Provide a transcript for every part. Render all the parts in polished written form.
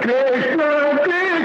कृष्ण कृष्ण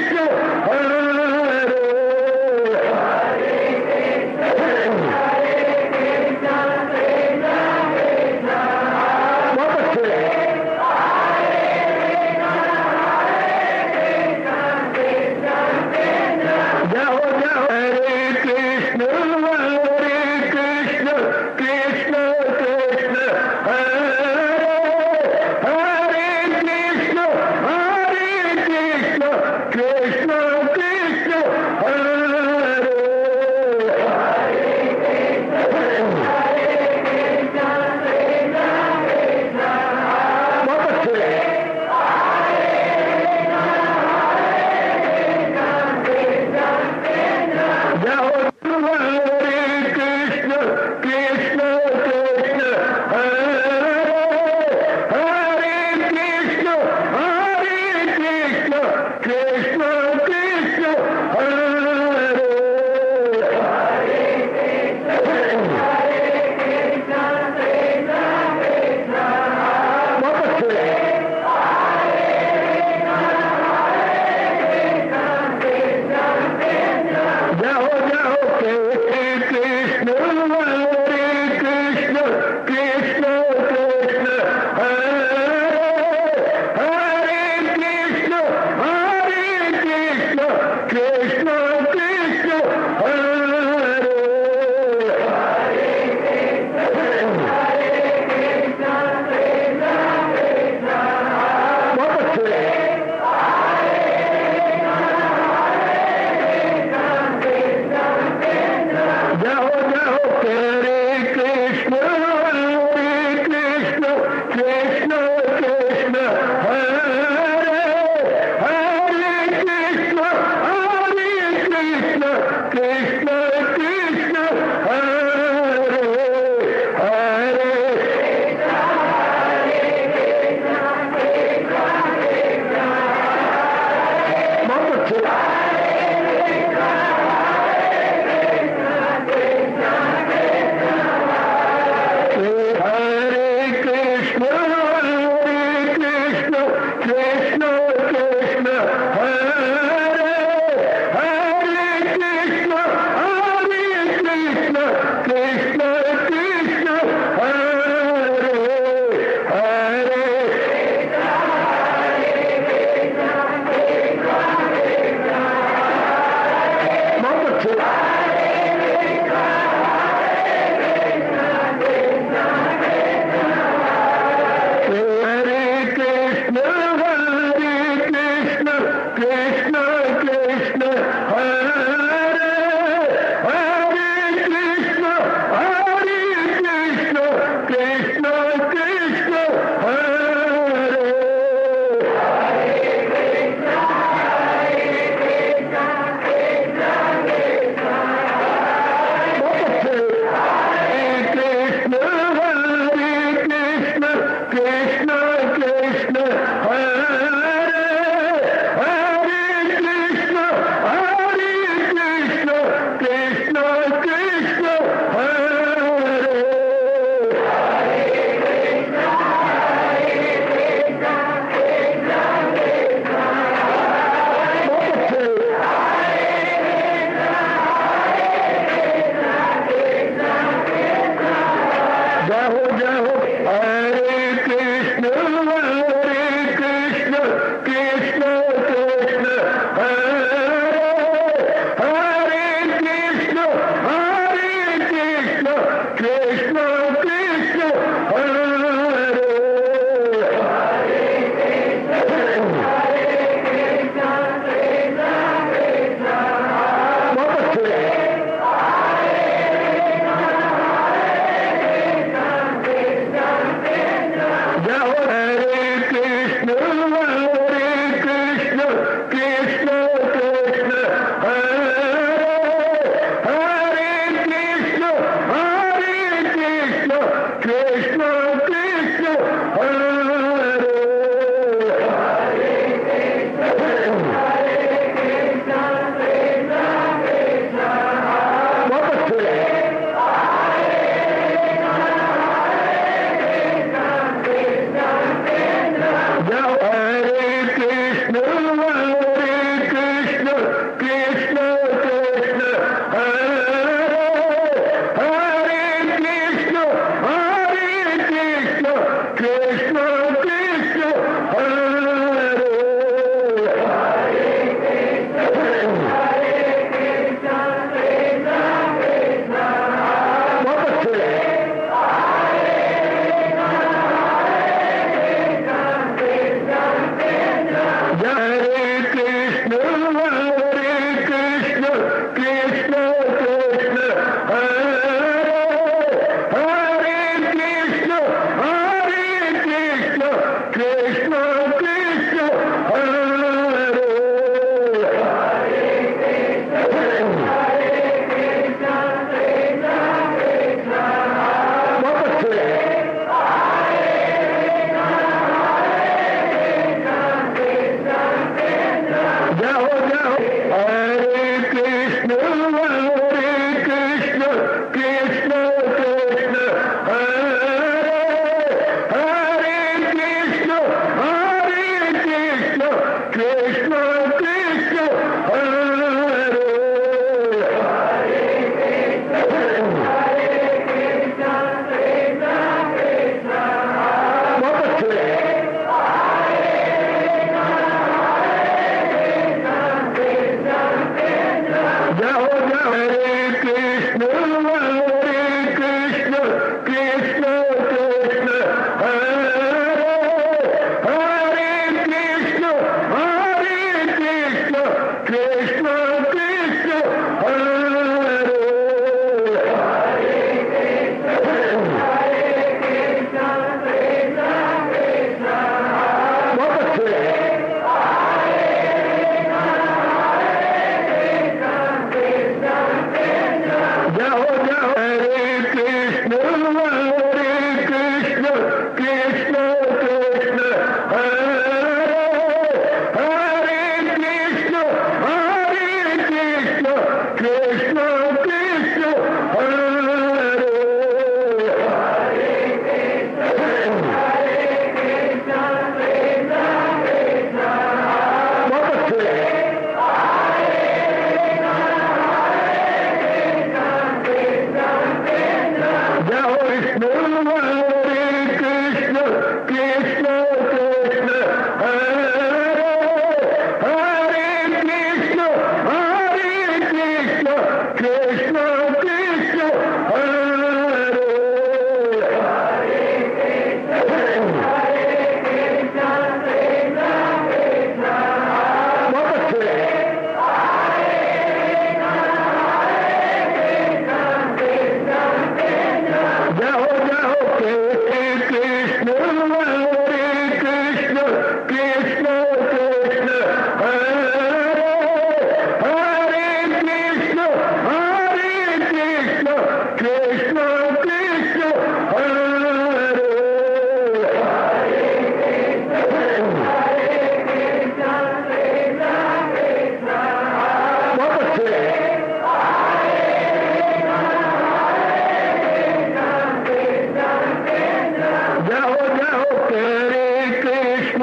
हरे कृष्ण कृष्ण हरे बहुत अच्छे जाओ जाओ हरे कृष्ण कृष्ण कृष्ण कृष्ण हरे हरे कृष्ण कृष्ण कृष्ण हरे बहुत अच्छे जाओ जाओ हरे कृष्ण कृष्ण कृष्ण कृष्ण हरे हरे कृष्ण कृष्ण कृष्ण हरे बहुत अच्छे जाओ विष्णु हरे कृष्ण कृष्ण कृष्ण हरे हरे कृष्ण कृष्ण कृष्ण हरे बहुत अच्छे जाओ जाओ कृष्ण हरे कृष्ण कृष्ण कृष्ण हरे हरे कृष्ण कृष्ण कृष्ण हरे बहुत अच्छे जाओ जाओ हरे कृष्ण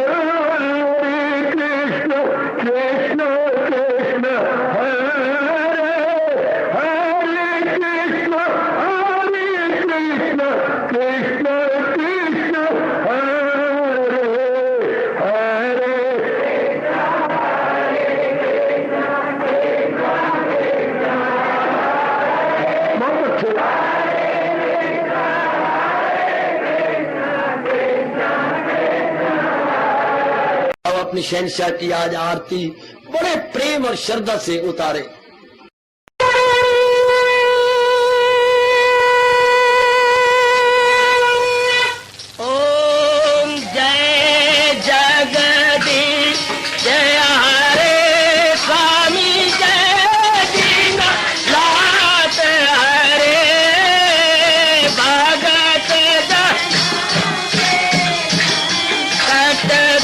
कृष्ण कृष्ण हरे हरे कृष्ण कृष्ण हरे हरे बहुत अच्छे अब अपनी शहनशाह की आज आरती बड़े प्रेम और श्रद्धा से उतारे। ओम जय जगदीश जय हरे स्वामी जय दीनानाथ हरे भगत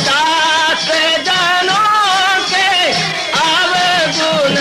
दास जनों के अवगुण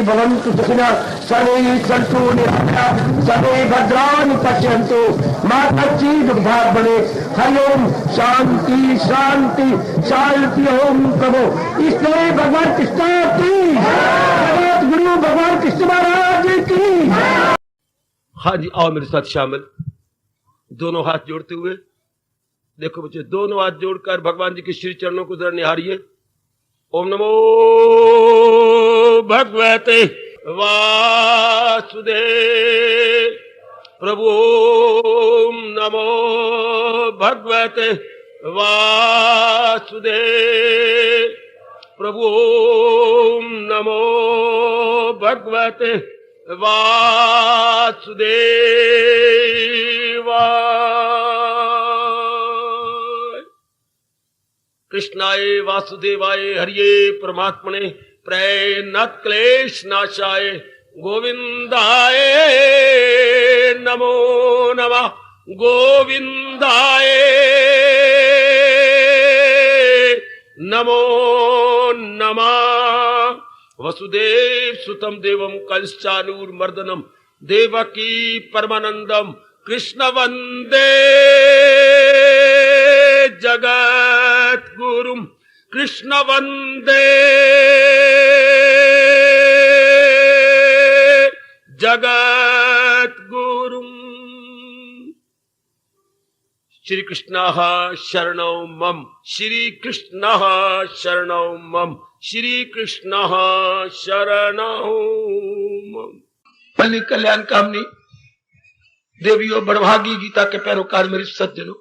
भवन्तु सुखिनः सर्वे सन्तु निरामयाः सर्वे भद्राणि पश्यन्तु मा कश्चित् दुःखभाग् भवेत्। हरि ओम शांति शांति शांति। ओम प्रभु इसलिए भगवान कृष्ण की जगत गुरु भगवान कृष्ण महाराज की। हाँ जी, आओ मेरे साथ शामिल, दोनों हाथ जोड़ते हुए। देखो बच्चे, दोनों हाथ जोड़कर भगवान जी के श्री चरणों को जरा निहारिए। ओम नमो भगवते वासुदेव प्रभु। ओम नमो भगवते वासुदेव प्रभु। ओम नमो भगवते वासुदेवाय। कृष्णाय वासुदेवाय हरिये परमात्मने प्रेरणात् क्लेश नाशाय गोविंदाय नमो नमः। गोविंदाय नमो नमः। वसुदेव सुतम देवम कंसचानूरमर्दनम देवकी परमानंदम कृष्ण वंदे जगत गुरुम। कृष्ण वंदे जगत गुरुम। श्री कृष्ण शरणौ मम। श्री कृष्ण शरणौ मम। श्री कृष्ण शरणौ मम। पल्ली कल्याण कामनी देवियों, बड़भागी गीता के पैरोकार मेरे सज्जनों,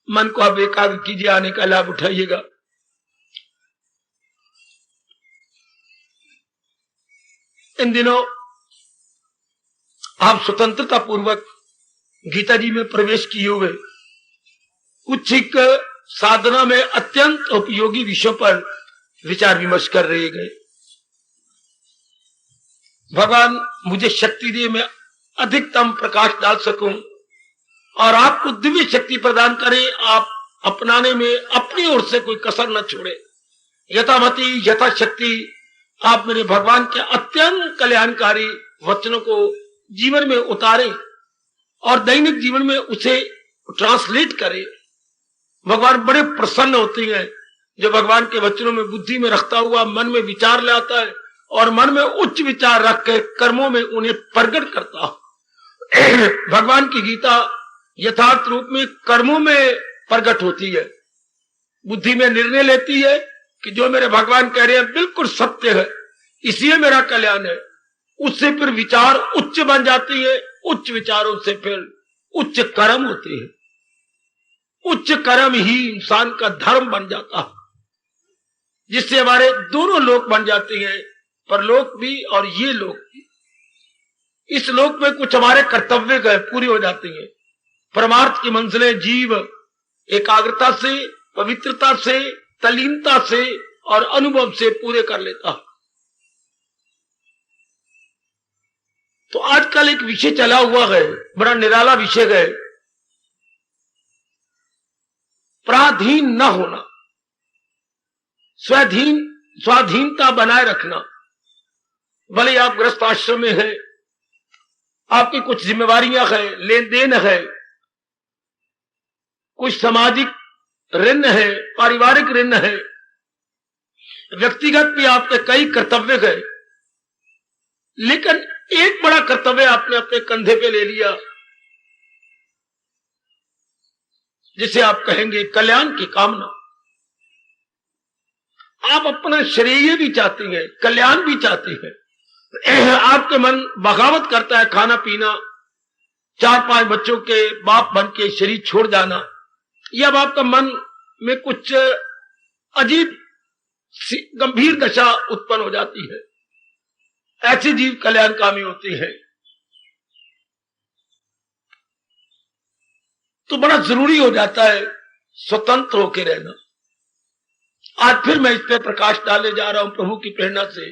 मन को आप एकाग्र कीजिए, आने का लाभ उठाइएगा। इन दिनों आप स्वतंत्रता पूर्वक गीता जी में प्रवेश किए हुए उच्चिक साधना में अत्यंत उपयोगी विषयों पर विचार विमर्श कर रहे गए। भगवान मुझे शक्ति दिए, मैं अधिकतम प्रकाश डाल सकूं और आपको दिव्य शक्ति प्रदान करें, आप अपनाने में अपनी ओर से कोई कसर न छोड़े। यथामति यथाशक्ति आप मेरे भगवान के अत्यंत कल्याणकारी वचनों को जीवन में उतारें और दैनिक जीवन में उसे ट्रांसलेट करें। भगवान बड़े प्रसन्न होते हैं जो भगवान के वचनों में बुद्धि में रखता हुआ मन में विचार लाता है और मन में उच्च विचार रख के कर्मों में उन्हें प्रकट करता है। भगवान की गीता यथार्थ रूप में कर्मों में प्रकट होती है, बुद्धि में निर्णय लेती है कि जो मेरे भगवान कह रहे हैं बिल्कुल सत्य है, इसलिए मेरा कल्याण है। उससे फिर विचार उच्च बन जाती है, उच्च विचारों से फिर उच्च कर्म होते हैं, उच्च कर्म ही इंसान का धर्म बन जाता है, जिससे हमारे दोनों लोक बन जाते हैं, परलोक भी और ये लोक भी। इस लोक में कुछ हमारे कर्तव्य गए पूरी हो जाती हैं। परमार्थ की मंजिलें जीव एकाग्रता से, पवित्रता से, तल्लीनता से और अनुभव से पूरे कर लेता है। तो आजकल एक विषय चला हुआ है, बड़ा निराला विषय है, पराधीन न होना, स्वाधीनता बनाए रखना। भले आप गृहस्थ आश्रम में हैं, आपकी कुछ जिम्मेवारियां हैं, लेन देन है, कुछ सामाजिक ऋण है, पारिवारिक ऋण है, व्यक्तिगत भी आपके कई कर्तव्य है, लेकिन एक बड़ा कर्तव्य आपने अपने कंधे पे ले लिया, जिसे आप कहेंगे कल्याण की कामना। आप अपना श्रेय भी चाहते हैं, कल्याण भी चाहते हैं। आपके मन बगावत करता है, खाना पीना, 4-5 बच्चों के बाप बन के शरीर छोड़ जाना, या अब आपका मन में कुछ अजीब गंभीर दशा उत्पन्न हो जाती है। ऐसे जीव कल्याणकामी होते हैं। तो बड़ा जरूरी हो जाता है स्वतंत्र होकर रहना। आज फिर मैं इस पे प्रकाश डालने जा रहा हूं प्रभु की प्रेरणा से।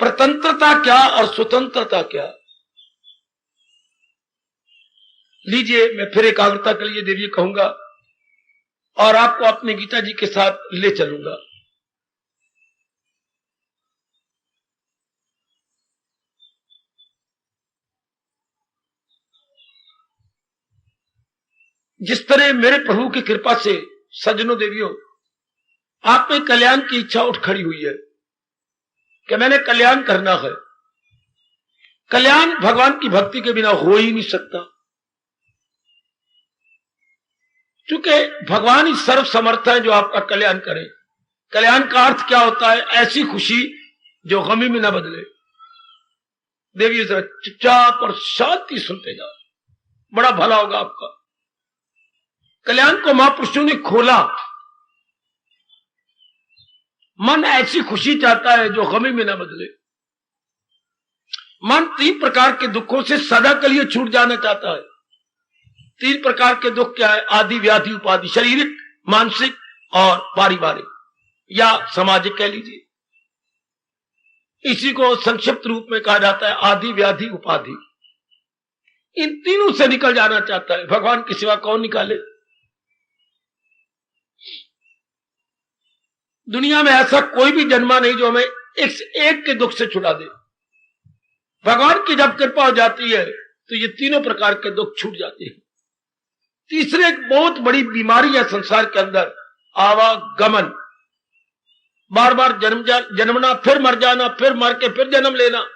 प्रतंत्रता क्या और स्वतंत्रता क्या। लीजिए, मैं फिर एकाग्रता के लिए देवी कहूंगा और आपको अपने गीता जी के साथ ले चलूंगा। जिस तरह मेरे प्रभु की कृपा से सज्जनों देवियों आप में कल्याण की इच्छा उठ खड़ी हुई है कि मैंने कल्याण करना है। कल्याण भगवान की भक्ति के बिना हो ही नहीं सकता, क्योंकि भगवान ही सर्व समर्थ है जो आपका कल्याण करे। कल्याण का अर्थ क्या होता है? ऐसी खुशी जो गमी में न बदले। देवी जरा चुपचाप और शांति सुनते जाओ, बड़ा भला होगा आपका। कल्याण को महापुरुषों ने खोला। मन ऐसी खुशी चाहता है जो गमी में न बदले। मन 3 प्रकार के दुखों से सदा के लिए छूट जाना चाहता है। 3 प्रकार के दुख क्या है? आदि, व्याधि, उपाधि, शारीरिक, मानसिक और पारिवारिक या सामाजिक कह लीजिए। इसी को संक्षिप्त रूप में कहा जाता है आदि, व्याधि, उपाधि। इन तीनों से निकल जाना चाहता है। भगवान की सिवा कौन निकाले? दुनिया में ऐसा कोई भी जन्मा नहीं जो हमें एक के दुख से छुड़ा दे। भगवान की जब कृपा हो जाती है तो ये तीनों प्रकार के दुख छूट जाते हैं। तीसरे एक बहुत बड़ी बीमारी है संसार के अंदर, आवागमन। बार बार जन्मना, फिर मर जाना, फिर मर के फिर जन्म लेना।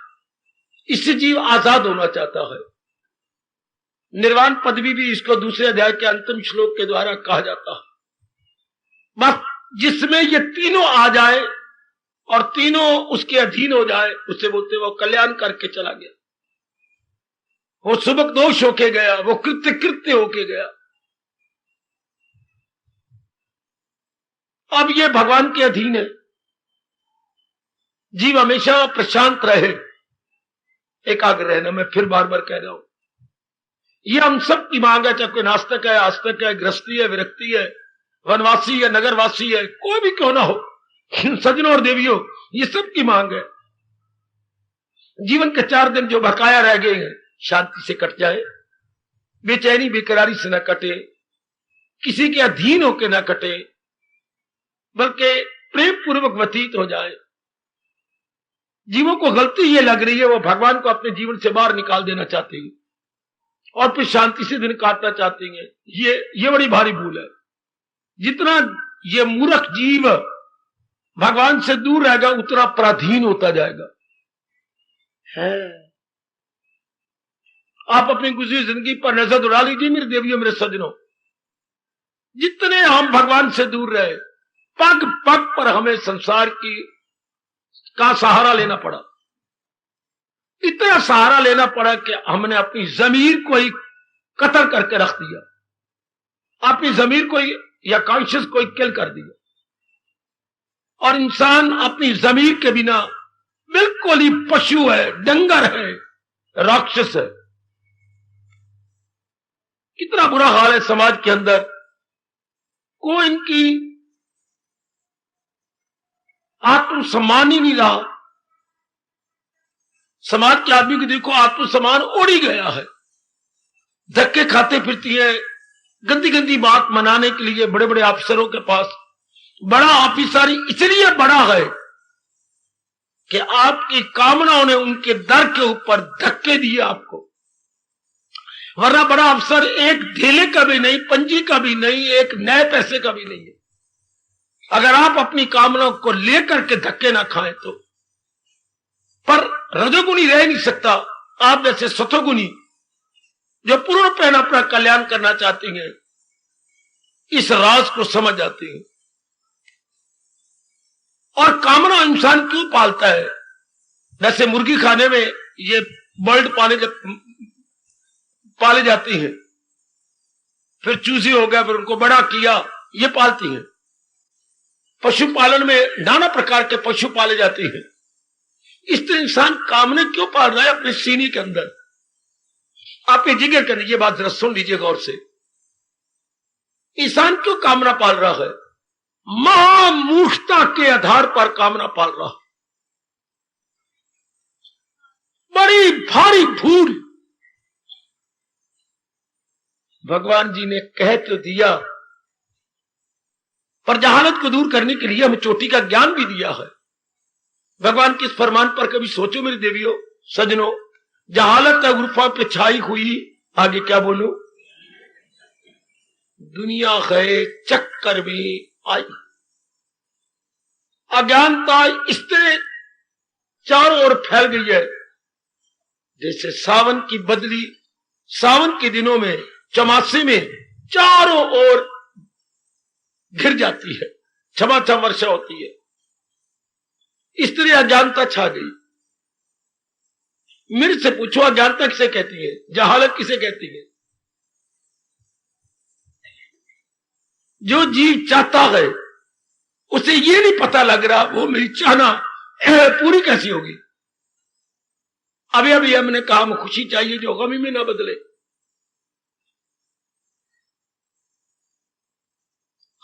इससे जीव आजाद होना चाहता है। निर्वाण पदवी भी इसको दूसरे अध्याय के अंतिम श्लोक के द्वारा कहा जाता है। बस जिसमें ये तीनों आ जाए और तीनों उसके अधीन हो जाए, उससे बोलते वो कल्याण करके चला गया, वो सुबक दोष होके गया, वो कृत्य कृत्य होके गया। अब ये भगवान के अधीन है। जीव हमेशा प्रशांत रहे, एकाग्र रहना। मैं फिर बार बार कह रहा हूं, ये हम सब की मांग है, चाहे कोई नास्तिक है, आस्तिक है, गृहस्थी है, विरक्ति है, वनवासी है, नगरवासी है, कोई भी क्यों ना हो, सज्जनों और देवियों, ये सब की मांग है। जीवन के 4 दिन जो बकाया रह गए हैं शांति से कट जाए, बेचैनी बेकरारी से न कटे, किसी के अधीन होकर न कटे, बल्कि प्रेम पूर्वक व्यतीत हो जाए। जीवों को गलती ये लग रही है, वो भगवान को अपने जीवन से बाहर निकाल देना चाहते हैं और फिर शांति से दिन काटना चाहते हैं। ये बड़ी भारी भूल है। जितना ये मूर्ख जीव भगवान से दूर रहेगा उतना पराधीन होता जाएगा। है आप अपनी गुजरी जिंदगी पर नजर दौड़ा लीजिए मेरे देवियों, मेरे सज्जनों। जितने हम भगवान से दूर रहे, पग पग पर हमें संसार का सहारा लेना पड़ा। इतना सहारा लेना पड़ा कि हमने अपनी जमीर को ही कत्ल करके रख दिया, अपनी जमीर को या कॉन्शियस को किल कर दिया। और इंसान अपनी जमीर के बिना बिल्कुल ही पशु है, डंगर है, राक्षस है। कितना बुरा हाल है समाज के अंदर। कोई इनकी आत्मसम्मान ही नहीं रहा। समाज के आदमी को देखो, आत्मसम्मान उड़ ही गया है। धक्के खाते फिरती है, गंदी गंदी बात मनाने के लिए बड़े बड़े अफसरों के पास। बड़ा ऑफिसर इसलिए बड़ा है कि आपकी कामनाओं ने उनके दर के ऊपर धक्के दिए आपको, वरना बड़ा अफसर एक ढेले का भी नहीं, पंजी का भी नहीं, एक नए पैसे का भी नहीं है। अगर आप अपनी कामनाओं को लेकर के धक्के ना खाएं तो। पर रजोगुणी रह नहीं सकता। आप जैसे सतोगुणी जो पूर्णपण अपना कल्याण करना चाहती हैं, इस राज को समझ जाती हैं। और कामना इंसान क्यों पालता है? जैसे मुर्गी खाने में ये बर्ड पाले जाती हैं, फिर चूजे हो गया, फिर उनको बड़ा किया, ये पालती हैं। पशुपालन में नाना प्रकार के पशु पाले जाते हैं। इस तरह इंसान कामने क्यों पाल रहा है अपने सीने के अंदर? आप ये जिक्र करें, ये बात जरा सुन लीजिए गौर से। इंसान क्यों कामना पाल रहा है? महामूर्खता के आधार पर कामना पाल रहा। बड़ी भारी भूल। भगवान जी ने कह तो दिया, पर जहालत को दूर करने के लिए हमें चोटी का ज्ञान भी दिया है। भगवान के इस फरमान पर कभी सोचो मेरी देवियों, सजनों। जहालत का गुफा पे छाई हुई, आगे क्या बोलूं? दुनिया गए चक्कर में आई। अज्ञानता इस तरह चारों ओर फैल गई है जैसे सावन की बदली सावन के दिनों में चौमासे में चारों ओर घिर जाती है, छमाछम वर्षा होती है। इस तरह अज्ञानता छा गई। मेरे से पूछो अज्ञानता किसे कहती है, जहालत किसे कहती है? जो जीव चाहता है उसे ये नहीं पता लग रहा वो मेरी चाहना पूरी कैसी होगी। अभी अभी हमने कहा हमें खुशी चाहिए जो गमी में ना बदले।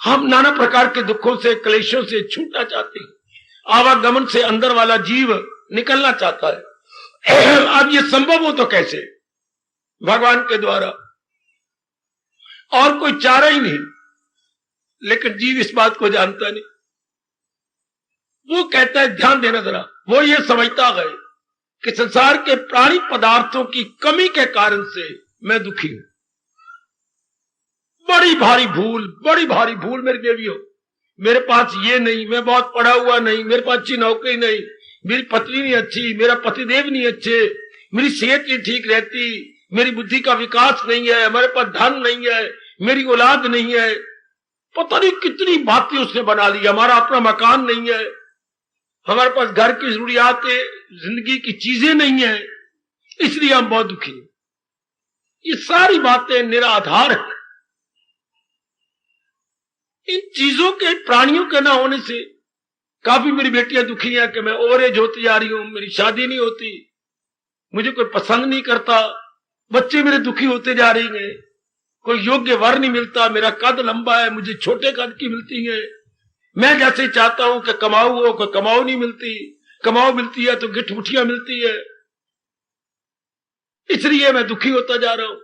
हम नाना प्रकार के दुखों से क्लेशों से छूटना चाहते हैं। आवागमन से अंदर वाला जीव निकलना चाहता है। अब ये संभव हो तो कैसे? भगवान के द्वारा, और कोई चारा ही नहीं। लेकिन जीव इस बात को जानता नहीं। वो कहता है ध्यान देना जरा, वो ये समझता है कि संसार के प्राणी पदार्थों की कमी के कारण से मैं दुखी हूं। बड़ी भारी भूल मेरी देवी हो। मेरे पास ये नहीं, मैं बहुत पढ़ा हुआ नहीं, मेरे पास अच्छी नौकरी नहीं, मेरी पत्नी नहीं अच्छी, मेरा पतिदेव नहीं अच्छे, मेरी सेहत नहीं ठीक रहती, मेरी बुद्धि का विकास नहीं है, हमारे पास धन नहीं है, मेरी औलाद नहीं है। पता नहीं कितनी बातें उसने बना ली। हमारा अपना मकान नहीं है, हमारे पास घर की जरूरियातें, जिंदगी की चीजें नहीं है, इसलिए हम बहुत दुखी हैं। ये सारी बातें निराधार है। इन चीजों के, प्राणियों के ना होने से काफी मेरी बेटियां दुखी हैं कि मैं ओवरेज होती जा रही हूं, मेरी शादी नहीं होती, मुझे कोई पसंद नहीं करता, बच्चे मेरे दुखी होते जा रहे हैं, कोई योग्य वर नहीं मिलता, मेरा कद लंबा है, मुझे छोटे कद की मिलती है, मैं जैसे चाहता हूं कि कमाऊ हो, कोई कमाऊ नहीं मिलती, कमाऊ मिलती है तो गिठ मुठियां मिलती है, इसलिए मैं दुखी होता जा रहा हूं।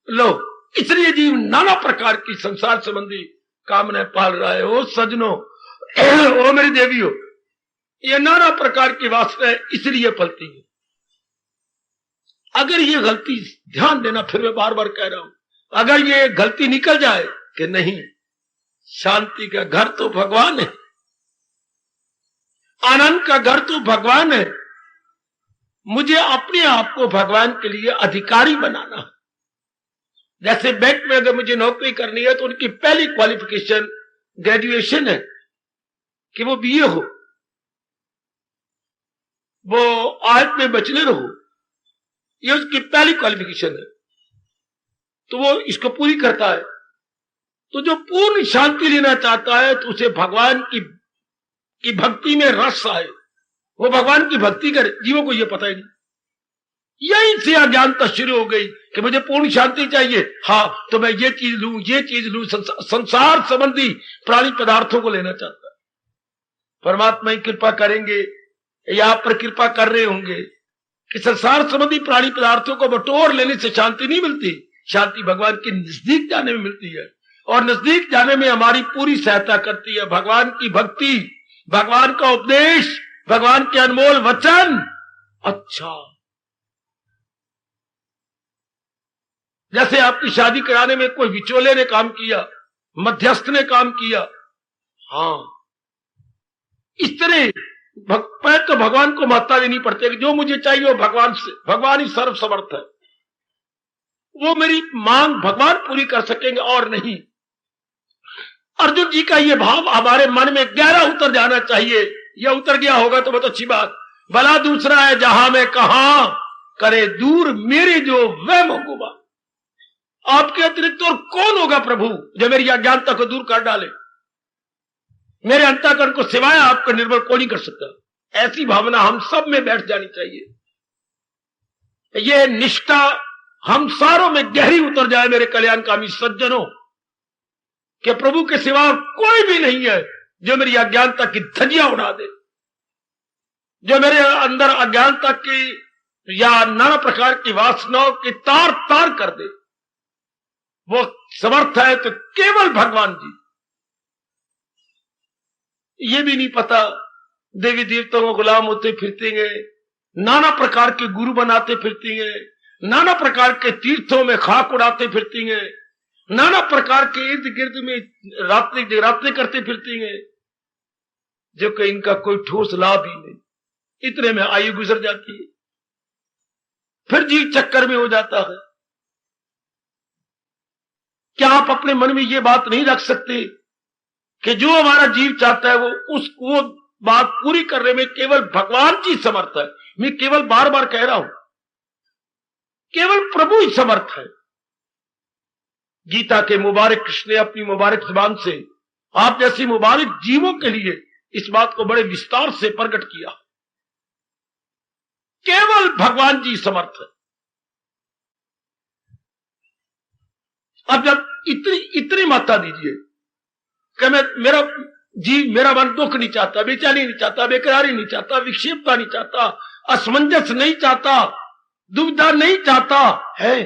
लो, इसलिए जीव नाना प्रकार की संसार संबंधी कामनाएं पाल रहा है। ओ सजनो, ओ मेरी देवी हो, ये नाना प्रकार की वासनाएं इसलिए पलती है। अगर ये गलती, ध्यान देना, फिर मैं बार बार कह रहा हूं, अगर ये गलती निकल जाए कि नहीं, शांति का घर तो भगवान है, आनंद का घर तो भगवान है, मुझे अपने आप को भगवान के लिए अधिकारी बनाना है। जैसे बैंक में अगर मुझे नौकरी करनी है तो उनकी पहली क्वालिफिकेशन ग्रेजुएशन है कि वो बीए हो, वो आर्ट में बैचलर हो, ये उसकी पहली क्वालिफिकेशन है। तो वो इसको पूरी करता है। तो जो पूर्ण शांति लेना चाहता है तो उसे भगवान की भक्ति में रस आए, वो भगवान की भक्ति करे। जीवों को ये पता ही नहीं। यही से अज्ञानता शुरू हो गई कि मुझे पूर्ण शांति चाहिए, हाँ तो मैं ये चीज लूं, ये चीज लूं, संसार संबंधी प्राणी पदार्थों को लेना चाहता है। परमात्मा ही कृपा करेंगे या आप पर कृपा कर रहे होंगे कि संसार संबंधी प्राणी पदार्थों को बटोर लेने से शांति नहीं मिलती। शांति भगवान के नजदीक जाने में मिलती है, और नजदीक जाने में हमारी पूरी सहायता करती है भगवान की भक्ति, भगवान का उपदेश, भगवान के अनमोल वचन। अच्छा, जैसे आपकी शादी कराने में कोई विचोले ने काम किया, मध्यस्थ ने काम किया, हाँ, इस तरह तो भगवान को महत्ता देनी पड़ती है कि जो मुझे चाहिए वो भगवान से, भगवान ही सर्व समर्थ है, वो मेरी मांग भगवान पूरी कर सकेंगे और नहीं। अर्जुन जी का ये भाव हमारे मन में गहरा उतर जाना चाहिए। यह उतर गया होगा तो बहुत अच्छी बात। भला दूसरा है जहां मैं कहा करे दूर मेरे जो वह महबूबा। आपके अतिरिक्त और कौन होगा प्रभु जो मेरी अज्ञानता को दूर कर डाले। मेरे अंतःकरण को सिवाय आपका निर्भर कोई नहीं कर सकता। ऐसी भावना हम सब में बैठ जानी चाहिए। यह निष्ठा हम सारों में गहरी उतर जाए मेरे कल्याणकामी सज्जनों, कि प्रभु के सिवा कोई भी नहीं है जो मेरी अज्ञानता की धज्जियां उड़ा दे, जो मेरे अंदर अज्ञानता की या नाना प्रकार की वासनाओं की तार तार कर दे। वो समर्थ है तो केवल भगवान जी। ये भी नहीं पता देवी देवताओं को गुलाम होते फिरते हैं, नाना प्रकार के गुरु बनाते फिरती हैं, नाना प्रकार के तीर्थों में खाक उड़ाते फिरती हैं, नाना प्रकार के इर्द गिर्द में रात्रि करते फिरती हैं, जो कि इनका कोई ठोस लाभ ही नहीं। इतने में आयु गुजर जाती है, फिर जीव चक्कर में हो जाता है। क्या आप अपने मन में ये बात नहीं रख सकते कि जो हमारा जीव चाहता है वो बात पूरी करने में केवल भगवान जी समर्थ है। मैं केवल बार बार कह रहा हूं, केवल प्रभु ही समर्थ है। गीता के मुबारक कृष्ण ने अपनी मुबारक जुबान से आप जैसी मुबारक जीवों के लिए इस बात को बड़े विस्तार से प्रकट किया। केवल भगवान जी समर्थ है। अब जब इतनी मात्रा दीजिए कि मेरा मन दुख नहीं चाहता, बेचैनी नहीं चाहता, बेकरारी नहीं चाहता, विक्षेपता नहीं चाहता, असमंजस नहीं चाहता, दुविधा नहीं चाहता है,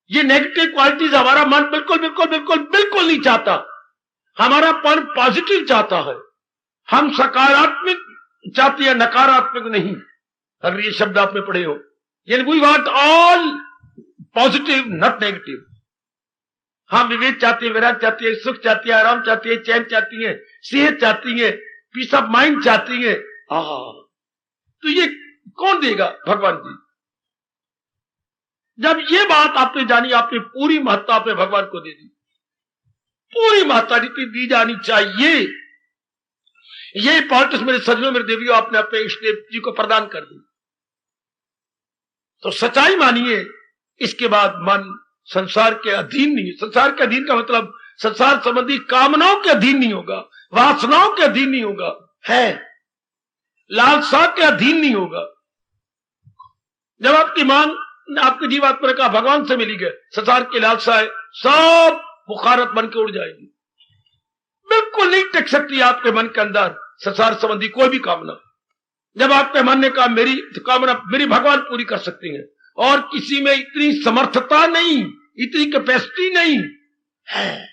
ये नेगेटिव क्वालिटीज हमारा मन बिल्कुल बिल्कुल बिल्कुल बिल्कुल नहीं चाहता। हमारा मन पॉजिटिव चाहता है, हम सकारात्मक चाहते हैं, नकारात्मक नहीं। अगर ये शब्द आपने पढ़े हो, यानी we want all positive not negative. हम विवेक चाहते हैं, विराग चाहती है, सुख चाहती है, आराम चाहती है, चैन चाहती है, सेहत चाहती है, पीस ऑफ माइंड चाहती है। तो ये कौन देगा? भगवान जी। जब ये बात आपने जानी, आपने पूरी महत्ता आपने भगवान को दे दी, पूरी महत्ता जितनी दी जानी चाहिए, ये इंपॉर्टेंस मेरे सज्जनों, मेरे देवियों, आपने अपने इष्टदेव जी को प्रदान कर दी। तो सच्चाई मानिए, इसके बाद मन संसार के अधीन नहीं। संसार के अधीन का मतलब संसार संबंधी कामनाओं के अधीन नहीं होगा, वासनाओं के अधीन नहीं होगा, है लालसा के अधीन नहीं होगा। जब आपकी मांग आपके जीवात्मा का भगवान से मिली गए, संसार की लालसाएं सब बुखारत बन के उड़ जाएगी। बिल्कुल नहीं टिक सकती आपके मन के अंदर संसार संबंधी कोई भी कामना। जब आपके मन ने कहा मेरी कामना मेरी भगवान पूरी कर सकती हैं, और किसी में इतनी समर्थता नहीं, इतनी कैपेसिटी नहीं है,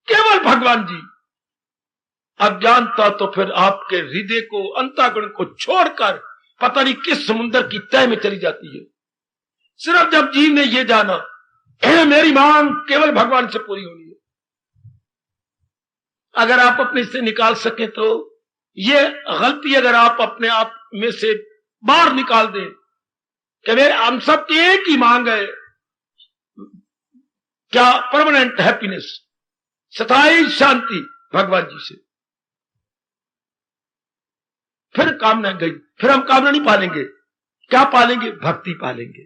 केवल भगवान जी। अज्ञानता तो फिर आपके हृदय को, अंतःकरण को छोड़कर पता नहीं किस समुद्र की तह में चली जाती है। सिर्फ जब जीव ने यह जाना मेरी मांग केवल भगवान से पूरी होनी है, अगर आप अपने से निकाल सके तो ये गलती अगर आप अपने आप में से बाहर निकाल दें कि मेरे हम सब की एक ही मांग है, क्या? परमानेंट हैप्पीनेस, स्थायी शांति भगवान जी से। फिर कामना गई, फिर हम कामना नहीं पालेंगे। क्या पालेंगे? भक्ति पालेंगे।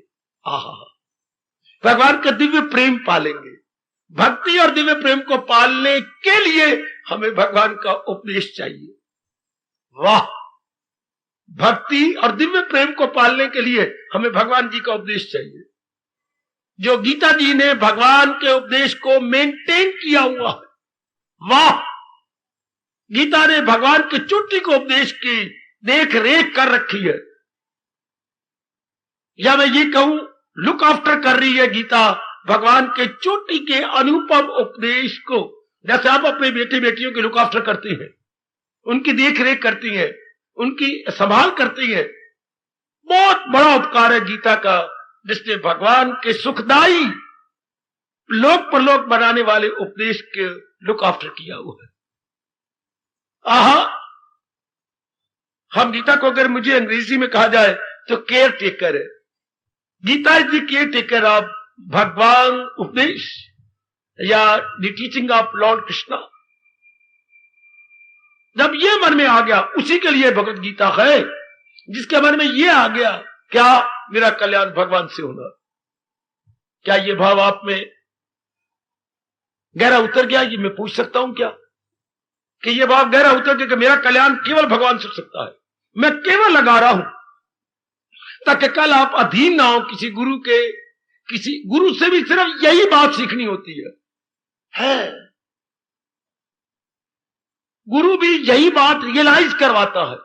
भगवान का दिव्य प्रेम पालेंगे। भक्ति और दिव्य प्रेम को पालने के लिए हमें भगवान का उपदेश चाहिए। वाह! भक्ति और दिव्य प्रेम को पालने के लिए हमें भगवान जी का उपदेश चाहिए। जो गीता जी ने भगवान के उपदेश को मेंटेन किया हुआ है। वाह! गीता ने भगवान के चोटी को उपदेश की देख रेख कर रखी है, या मैं ये कहूं लुक आफ्टर कर रही है गीता भगवान के चोटी के अनुपम उपदेश को। जैसे आप अपने बेटे बेटियों की लुक आफ्टर करती हैं, उनकी देख रेख करती हैं, उनकी संभाल करती हैं। बहुत बड़ा उपकार है गीता का, जिसने भगवान के सुखदाई लोक परलोक बनाने वाले उपदेश के लुक आफ्टर किया हुआ है। हम गीता को अगर मुझे अंग्रेजी में कहा जाए तो केयर टेकर है। Gita is the care taker of भगवान उपदेश या the teaching of lord Krishna. जब ये मन में आ गया, उसी के लिए भगवत गीता है। जिसके मन में ये आ गया, क्या मेरा कल्याण भगवान से होगा, क्या ये भाव आप में गहरा उतर गया? ये मैं पूछ सकता हूं क्या कि ये भाव गहरा उतर गया कि मेरा कल्याण केवल भगवान से हो सकता है? मैं केवल लगा रहा हूं ताकि कल आप अधीन ना हो किसी गुरु के। किसी गुरु से भी सिर्फ यही बात सीखनी होती है। गुरु भी यही बात रियलाइज करवाता है।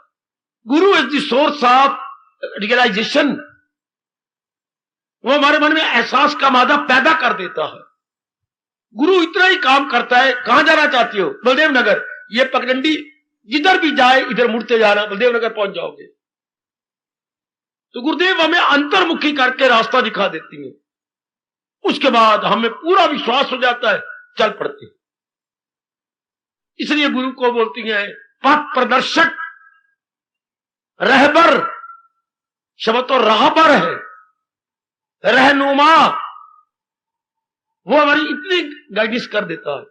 Guru is the source of realisation. वो हमारे मन में एहसास का मादा पैदा कर देता है। गुरु इतना ही काम करता है। कहां जाना चाहती हो? बलदेव नगर। ये पगडंडी जिधर भी जाए इधर मुड़ते जाना, बलदेव नगर पहुंच जाओगे। तो गुरुदेव हमें अंतर्मुखी करके रास्ता दिखा देती हैं। उसके बाद हमें पूरा विश्वास हो जाता है, चल पड़ते हैं। इसलिए गुरु को बोलती हैं पथ प्रदर्शक, रहबर। शब्द तो राहबर है, रहनुमा। वो हमारी इतनी गाइडेंस कर देता है,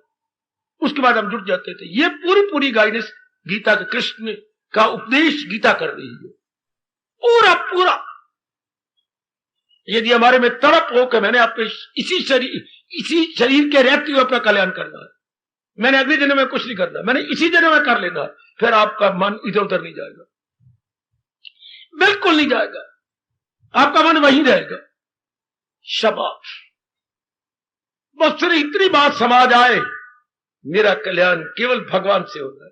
उसके बाद हम जुट जाते थे। ये पूरी गाइडेंस गीता के, कृष्ण का उपदेश गीता कर रही है, पूरा। यदि हमारे में तड़प हो कि मैंने अपने इसी शरीर के रहते हुए अपना कल्याण करना है, मैंने अगले जन्म में कुछ नहीं करना, मैंने इसी जन्म में कर लेना है, फिर आपका मन इधर उधर नहीं जाएगा, बिल्कुल नहीं जाएगा, आपका मन वहीं रहेगा। शाबाश, बस फिर इतनी बात समझ आए, मेरा कल्याण केवल भगवान से होता है।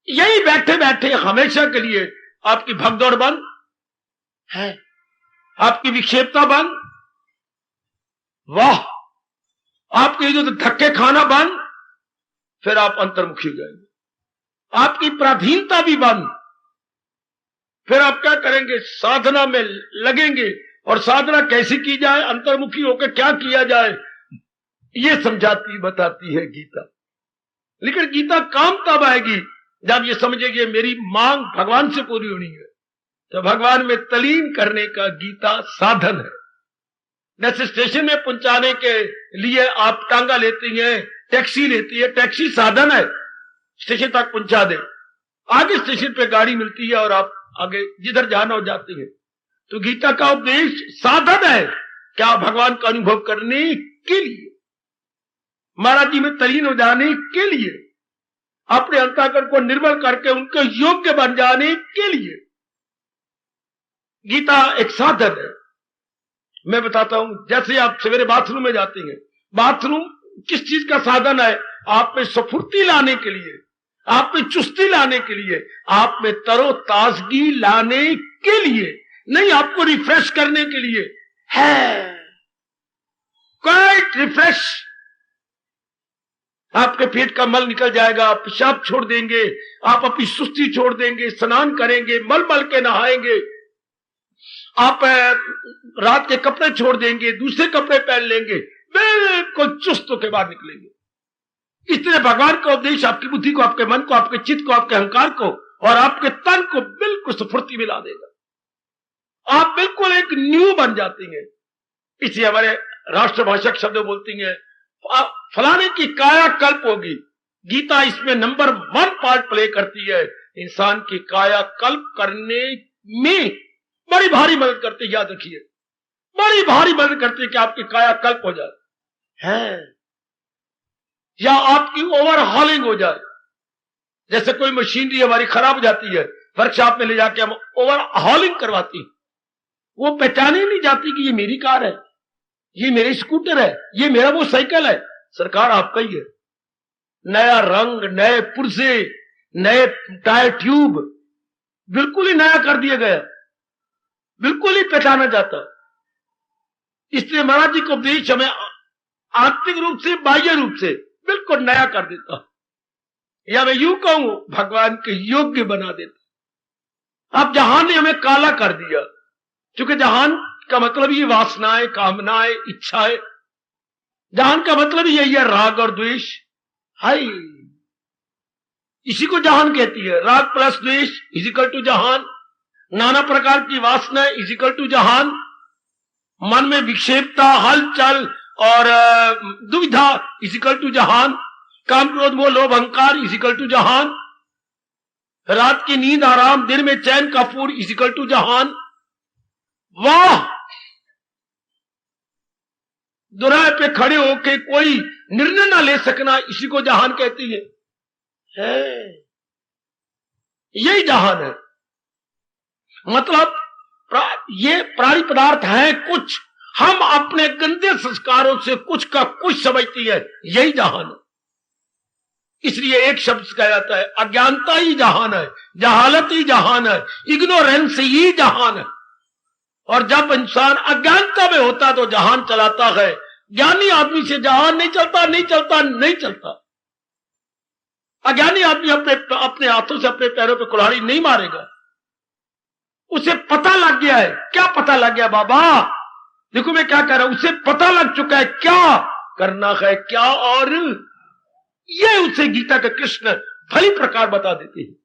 यही बैठे बैठे हमेशा के लिए आपकी भगदौड़ बंद है, आपकी विक्षेपता बंद, वाह, आपके जो धक्के खाना बंद, फिर आप अंतर्मुखी हो जाएंगे। आपकी पराधीनता भी बंद, फिर आप क्या करेंगे, साधना में लगेंगे। और साधना कैसी की जाए, अंतर्मुखी होकर क्या किया जाए, ये समझाती बताती है गीता। लेकिन गीता काम तब आएगी जब ये समझेगी मेरी मांग भगवान से पूरी होनी है, तो भगवान में तलीन करने का गीता साधन है। जैसे स्टेशन में पहुंचाने के लिए आप टांगा लेती हैं, टैक्सी लेती है, टैक्सी साधन है, स्टेशन तक पहुंचा दे, आगे स्टेशन पे गाड़ी मिलती है और आप आगे जिधर जाना हो जाते हैं। तो गीता का उपदेश साधन है क्या, भगवान का अनुभव करने के लिए, महाराज जी में तलीन हो जाने के लिए, अपने अंतःकरण को निर्मल करके उनके योग्य बन जाने के लिए गीता एक साधन है। मैं बताता हूं, जैसे आप सवेरे बाथरूम में जाते हैं, बाथरूम किस चीज का साधन है, आप में स्फूर्ति लाने के लिए, आप में चुस्ती लाने के लिए, आप में तरोताजगी लाने के लिए, नहीं आपको रिफ्रेश करने के लिए है। क्वाइट रिफ्रेश, आपके पेट का मल निकल जाएगा, आप पेशाब छोड़ देंगे, आप अपनी सुस्ती छोड़ देंगे, स्नान करेंगे, मल मल के नहाएंगे, आप रात के कपड़े छोड़ देंगे, दूसरे कपड़े पहन लेंगे, बिल्कुल चुस्त होकर बाहर निकलेंगे। इसलिए भगवान का उपदेश आपकी बुद्धि को, आपके मन को, आपके चित्त को, आपके अहंकार को और आपके तन को बिल्कुल स्फूर्ति मिला देगा। आप बिल्कुल एक न्यू बन जाती हैं। इसलिए हमारे राष्ट्रभाषा शब्द बोलती हैं फलाने की काया कल्प होगी। गीता इसमें नंबर 1 पार्ट प्ले करती है। इंसान की काया कल्प करने में बड़ी भारी मदद करती है, याद रखिए, बड़ी भारी मदद करती है कि आपकी काया कल्प हो जाए है, या आपकी ओवरहॉलिंग हो जाए। जैसे कोई मशीनरी हमारी खराब हो जाती है, वर्कशॉप में ले जाके हम ओवरहॉलिंग करवाती हैं, वो पहचाने नहीं जाती कि ये मेरी कार है, ये मेरी स्कूटर है, ये मेरा वो साइकिल है। सरकार आपका ही है, नया रंग, नए पुर्जे, नए टायर ट्यूब, बिल्कुल ही नया कर दिया गया, बिल्कुल ही पहचाना जाता। इसलिए महाराज जी को उपदेश हमें आंतरिक रूप से, बाह्य रूप से बिल्कुल नया कर देता, या मैं यूं कहूं भगवान के योग्य बना देता। अब जहान ने हमें काला कर दिया, क्योंकि जहान का मतलब ये वासनाएं, कामनाएं, इच्छाएं, जहान का मतलब यही है राग और द्वेष। हाय, इसी को जहान कहती है। राग प्लस द्वेष इजिकल टू जहान, नाना प्रकार की वासना इजिकल टू जहान, मन में विक्षेपता, हलचल और दुविधा इजिकल टू जहान, काम क्रोध मोह लोभ अहंकार इजिकल टू जहान, रात की नींद आराम, दिन में चैन का फूड इजिकल टू जहान। वाह, दुराय पे खड़े होके कोई निर्णय ना ले सकना, इसी को जहान कहती है। यही जहान है। मतलब ये प्राणी पदार्थ है कुछ, हम अपने गंदे संस्कारों से कुछ का कुछ समझती है, यही जहान है। इसलिए एक शब्द कहा जाता है, अज्ञानता ही जहान है, जहालत ही जहान है, इग्नोरेंस ही जहान है। और जब इंसान अज्ञानता में होता तो जहान चलाता है। ज्ञानी आदमी से जहान नहीं चलता, नहीं चलता, नहीं चलता। अज्ञानी आदमी अपने हाथों से अपने पैरों पे कुल्हाड़ी नहीं मारेगा, उसे पता लग गया है। क्या पता लग गया बाबा? देखो मैं क्या कह रहा हूं, उसे पता लग चुका है क्या करना है क्या, और ये उसे गीता के कृष्ण भली प्रकार बता देते हैं।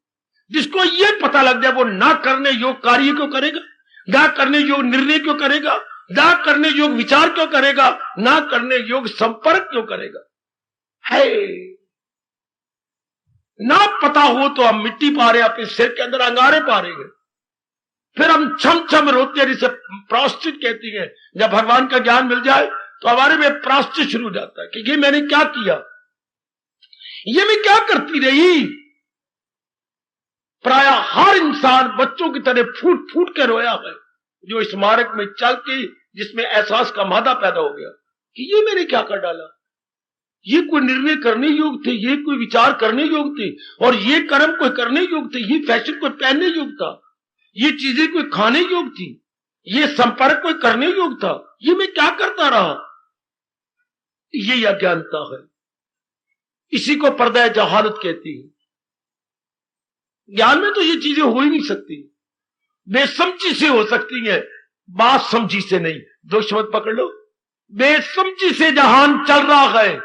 जिसको ये पता लग जाए वो ना करने योग कार्य क्यों करेगा, ना करने योग निर्णय क्यों करेगा, ना करने योग विचार क्यों करेगा, ना करने योग संपर्क क्यों करेगा। है ना पता हो तो हम मिट्टी पा रहे, अपने सिर के अंदर अंगारे पा रहे हैं, फिर हम छम छम रोते हैं, जिसे प्रायश्चित कहती है। जब भगवान का ज्ञान मिल जाए तो हमारे में प्रायश्चित शुरू हो जाता है कि ये मैंने क्या किया, ये मैं क्या करती रही। प्राय हर इंसान बच्चों की तरह फूट फूट के रोया है, जो इस मार्ग में चल के जिसमें एहसास का मादा पैदा हो गया कि ये मैंने क्या कर डाला, ये कोई निर्णय करने योग थे, ये कोई विचार करने योग थे, और ये कर्म कोई करने योग थे, ये फैशन कोई पहनने योग था, ये चीजें कोई खाने योग थी, ये संपर्क कोई करने योग था, ये मैं क्या करता रहा। ये अज्ञानता है, इसी को पर्दा जहालत कहती है। ज्ञान में तो ये चीजें हो ही नहीं सकती, बेसमझी से हो सकती हैं, बात समझी से नहीं। दो शब्द पकड़ लो, बेसमझी से जहान चल रहा है,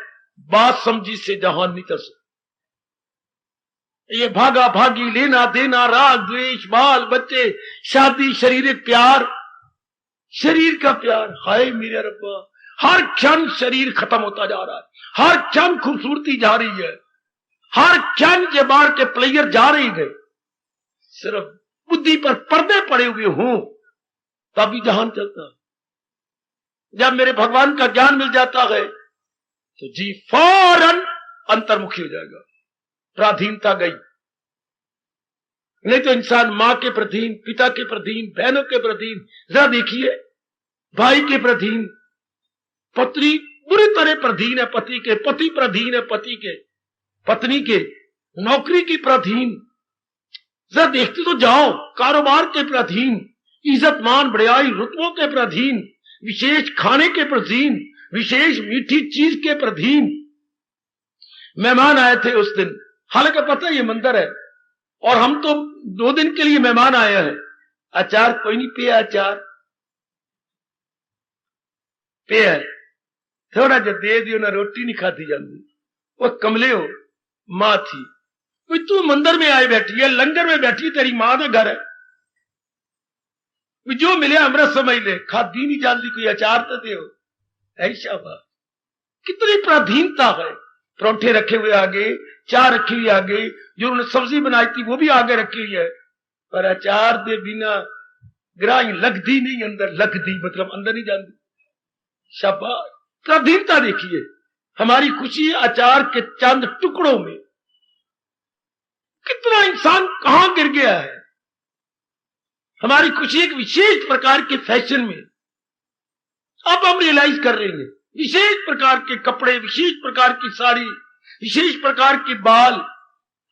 बात समझी से जहान नहीं चल सकता। ये भागा भागी, लेना देना, राग द्वेष, बाल बच्चे, शादी, शारीरिक प्यार, शरीर का प्यार, हाय मेरे रब्बा, हर क्षण शरीर खत्म होता जा रहा है, हर क्षण खूबसूरती जा रही है, हर क्षण ये बार के प्लेयर जा रही है। सिर्फ बुद्धि पर पर्दे पड़े हुए हों तभी जहान चलता है। जब मेरे भगवान का ज्ञान मिल जाता है तो जी फौरन अंतर्मुखी हो जाएगा, पराधीनता गई। नहीं तो इंसान मां के प्रधीन, पिता के प्रधीन, बहनों के प्रधीन, जरा देखिए भाई के प्रधीन, पत्नी बुरी तरह प्रधीन है पति के, पति प्रधीन है पति के, पत्नी के, नौकरी की प्रधीन, जरा देखते तो जाओ, कारोबार के प्रधीन, इज्जत मान बड़ाई रुतबों के प्रधीन, विशेष खाने के प्रधीन, विशेष मीठी चीज के प्रधीन। मेहमान आए थे उस दिन, हालांकि पता है ये मंदिर है और हम तो 2 दिन के लिए मेहमान आए हैं। अचार कोई नहीं पिया, अचार पिया थोड़ा जो दे दियो ना, रोटी नहीं खाती जाती। वो कमले हो मां थी, तू मंदिर में आए बैठी है, लंगर में बैठी, तेरी मां का घर है, जो मिले अमृत समझ ले, खादी नहीं जानती, कोई अचार तो दे। ऐसा बात, कितनी प्राधीनता है। परोठे रखे हुए आगे, चाय रखी हुई आगे, जो उन्होंने सब्जी बनाई थी वो भी आगे रखी हुई है, पर अचार दे बिना ग्राही लगती नहीं, अंदर लगती मतलब अंदर नहीं जाती। शाबाश, प्राधीनता देखिए। हमारी खुशी अचार के चंद टुकड़ों में, कितना इंसान कहां गिर गया है। हमारी खुशी एक विशेष प्रकार के फैशन में, अब हम रियलाइज कर रहे हैं, विशेष प्रकार के कपड़े, विशेष प्रकार की साड़ी, विशेष प्रकार के बाल।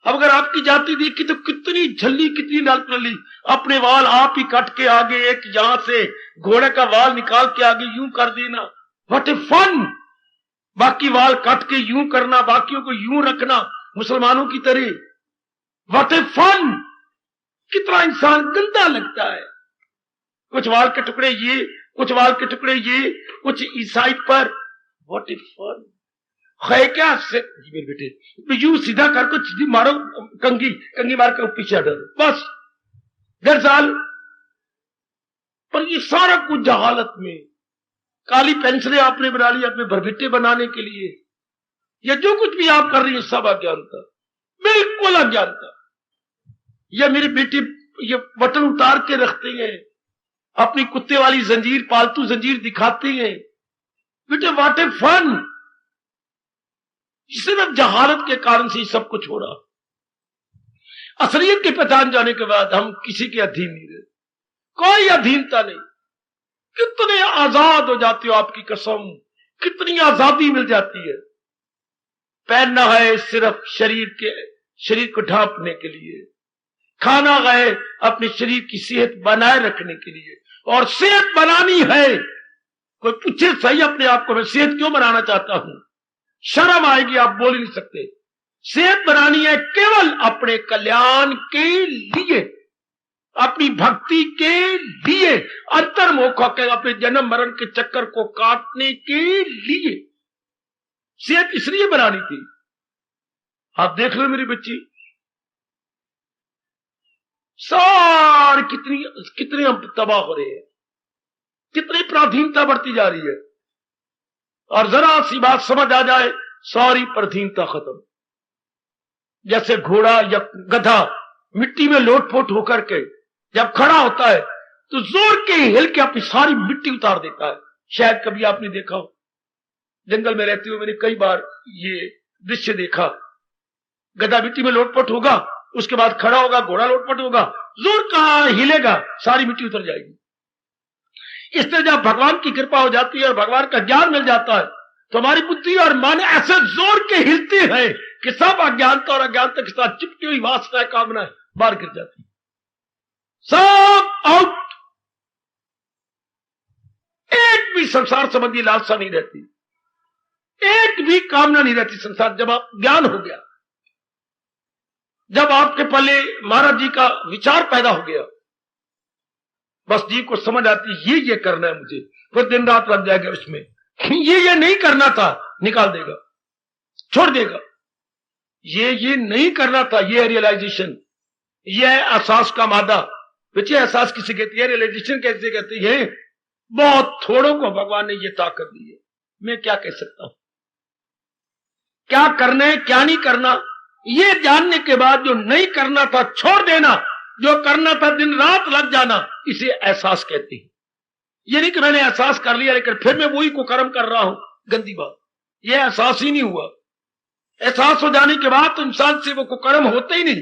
अब अगर आपकी जाति देखी तो कितनी झल्ली, कितनी नलपली, अपने बाल आप ही कट के आगे, एक यहां से घोड़े का बाल निकाल के आगे यूं कर देना, व्हाट ए फन। बाकी बाल कट के यूं करना, बाकियों को यूं रखना मुसलमानों की तरह, व्हाट ए फन। कितना इंसान गंदा लगता है। कुछ बाल के टुकड़े ये, कुछ बाल के टुकड़े ये, कुछ इस साइड पर, व्हाट ए फन। है क्या से मेरे बेटे, यू सीधा करके सीधी मारो, कंगी कंगी मार के पीछे हटो, बस 1.5 साल। पर ये सारा कुछ जहालत में, काली पेंसिलें आपने बना ली अपने भरभिट्टे बनाने के लिए, या जो कुछ भी आप कर रही है सब अज्ञानता, बिल्कुल अज्ञानता। या मेरे बेटे ये बटन उतार के रखते हैं, अपनी कुत्ते वाली जंजीर, पालतू जंजीर दिखाते हैं, बेटे व्हाट ए फन। सिर्फ जहालत के कारण से सब कुछ हो रहा। असलियत की पहचान जाने के बाद हम किसी के अधीन नहीं रहे, कोई अधीनता नहीं। कितने आजाद हो जाते हो, आपकी कसम, कितनी आजादी मिल जाती है। पहनना है सिर्फ शरीर को ढांपने के लिए, खाना है अपने शरीर की सेहत बनाए रखने के लिए, और सेहत बनानी है। कोई पूछे सही अपने आप को, मैं सेहत क्यों बनाना चाहता हूं, शर्म आएगी, आप बोल ही नहीं सकते। सेहत बनानी है केवल अपने कल्याण के लिए, अपनी भक्ति के लिए, अंतर्मुख होकर अपने जन्म मरण के चक्कर को काटने के लिए सेहत इसलिए बनानी थी। आप देख लो मेरी बच्ची, सारे कितने हम तबाह हो रहे हैं, कितनी पराधीनता बढ़ती जा रही है। और जरा सी बात समझ आ जाए, सारी पराधीनता खत्म। जैसे घोड़ा या गधा मिट्टी में लोटपोट होकर के जब खड़ा होता है तो जोर के हिल के अपनी सारी मिट्टी उतार देता है। शायद कभी आपने देखा हो, जंगल में रहते हुए मैंने कई बार ये दृश्य देखा। गधा मिट्टी में लोटपोट होगा, उसके बाद खड़ा होगा, घोड़ा लोटपोट होगा, जोर कहां हिलेगा, सारी मिट्टी उतर जाएगी। इस तरह जब भगवान की कृपा हो जाती है और भगवान का ज्ञान मिल जाता है तो हमारी बुद्धि और मन ऐसे जोर के हिलते हैं कि सब अज्ञानता और अज्ञानता के साथ चिपटी हुई वासना कामना बाहर गिर जाती, सब आउट। एक भी संसार संबंधी लालसा नहीं रहती, एक भी कामना नहीं रहती संसार। जब आप ज्ञान हो गया, जब आपके पहले महाराज जी का विचार पैदा हो गया, बस जीव को समझ आती ये करना है मुझे, फिर दिन रात लग जाएगा उसमें। ये नहीं करना था, निकाल देगा, छोड़ देगा। ये नहीं करना था, ये रियलाइजेशन, ये एहसास का मादा। बच्चे एहसास किसे कहती है, रियलाइजेशन कैसे कहती है? बहुत थोड़ों को भगवान ने ये ताकत दी है। मैं क्या कह सकता हूं, क्या करना है क्या नहीं करना, ये जानने के बाद जो नहीं करना था छोड़ देना, जो करना था दिन रात लग जाना, इसे एहसास कहते हैं। ये नहीं कि मैंने एहसास कर लिया लेकिन फिर मैं वही को कर्म कर रहा हूं, गंदी बात। ये एहसास ही नहीं हुआ। एहसास हो जाने के बाद तो इंसान से वो कुकर्म होते ही नहीं,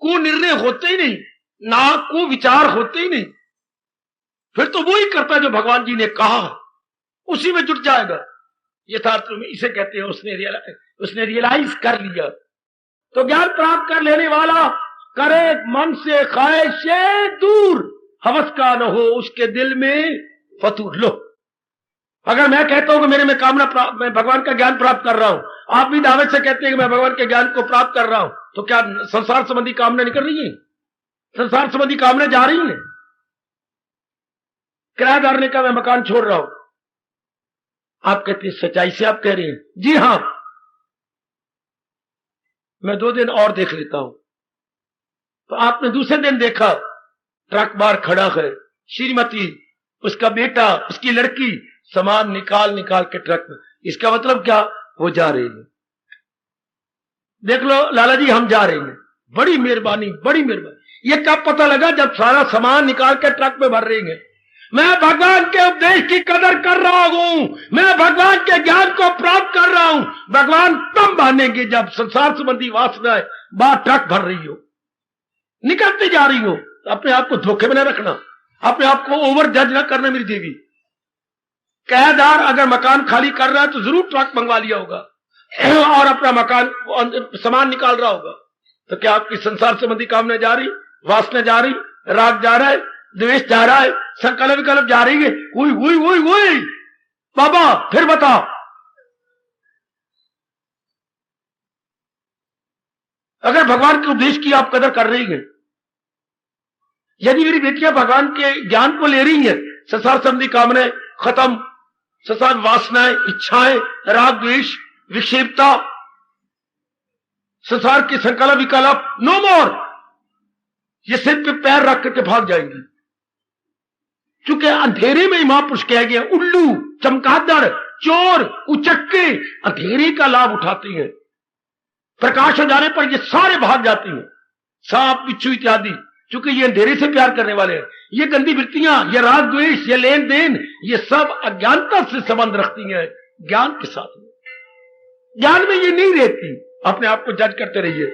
कुनिर्णय होते ही नहीं, ना को विचार होते ही नहीं। फिर तो वही करता है जो भगवान जी ने कहा, उसी में जुट जाएगा। यथार्थ में इसे कहते हैं उसने रियलाइज कर लिया। तो ज्ञान प्राप्त कर लेने वाला करे मन से ख्वाहिशे दूर, हवस का न हो उसके दिल में फतूर। लो, अगर मैं कहता हूं कि मेरे में कामना, मैं भगवान का ज्ञान प्राप्त कर रहा हूं, आप भी दावे से कहते हैं कि मैं भगवान के ज्ञान को प्राप्त कर रहा हूं, तो क्या संसार संबंधी कामना निकल रही है? संसार संबंधी कामना जा रही है। किराएदार ने कहा मैं मकान छोड़ रहा हूं, आप कहते हैं सच्चाई से आप कह रहे हैं? जी हां, मैं 2 दिन और देख लेता हूं। तो आपने दूसरे दिन देखा ट्रक बाहर खड़ा है, श्रीमती, उसका बेटा, उसकी लड़की सामान निकाल के ट्रक में। इसका मतलब क्या? वो जा रहे हैं। देख लो लाला जी, हम जा रहे हैं, बड़ी मेहरबानी, बड़ी मेहरबानी। ये कब पता लगा? जब सारा सामान निकाल के ट्रक में भर रहे हैं। मैं भगवान के उपदेश की कदर कर रहा हूं, मैं भगवान के ज्ञान को प्राप्त कर रहा हूं। भगवान तब मानेंगे जब संसार संबंधी वासनाएं बाहर ट्रक भर रही हो, निकलती जा रही हो। अपने आप को धोखे में न रखना, अपने आप को ओवर जज न करना मेरी देवी। किराएदार अगर मकान खाली कर रहा है तो जरूर ट्रक मंगवा लिया होगा और अपना मकान सामान निकाल रहा होगा। तो क्या आपकी संसार संबंधी कामना जा रही, वासना जा रही, राग जा रहा है, द्वेष जा रहा है, संकल्प विकल्प जा रही है? वही बाबा, फिर बताओ। अगर भगवान के उपदेश की आप कदर कर रही हैं, यदि मेरी बेटियां भगवान के ज्ञान को ले रही हैं, संसार संबंधी कामनाएं खत्म, संसार वासनाएं, इच्छाएं, राग द्वेष, विक्षेपता, संसार के संकल्प विकल्प नो मोर, ये सिर पे पैर रख करके भाग जाएंगी। क्योंकि अंधेरे में ही महापुरुष कह गए, उल्लू, चमगादड़, चोर, उचक्के अंधेरे का लाभ उठाते हैं, प्रकाश हो जाने पर ये सारे भाग जाती हैं, सांप, बिच्छू इत्यादि। क्योंकि ये अंधेरे से प्यार करने वाले हैं। ये गंदी वृत्तियां, ये राग द्वेष, ये लेन देन, ये सब अज्ञानता से संबंध रखती हैं ज्ञान के साथ में। ज्ञान में ये नहीं रहती। अपने आप को जज करते रहिए।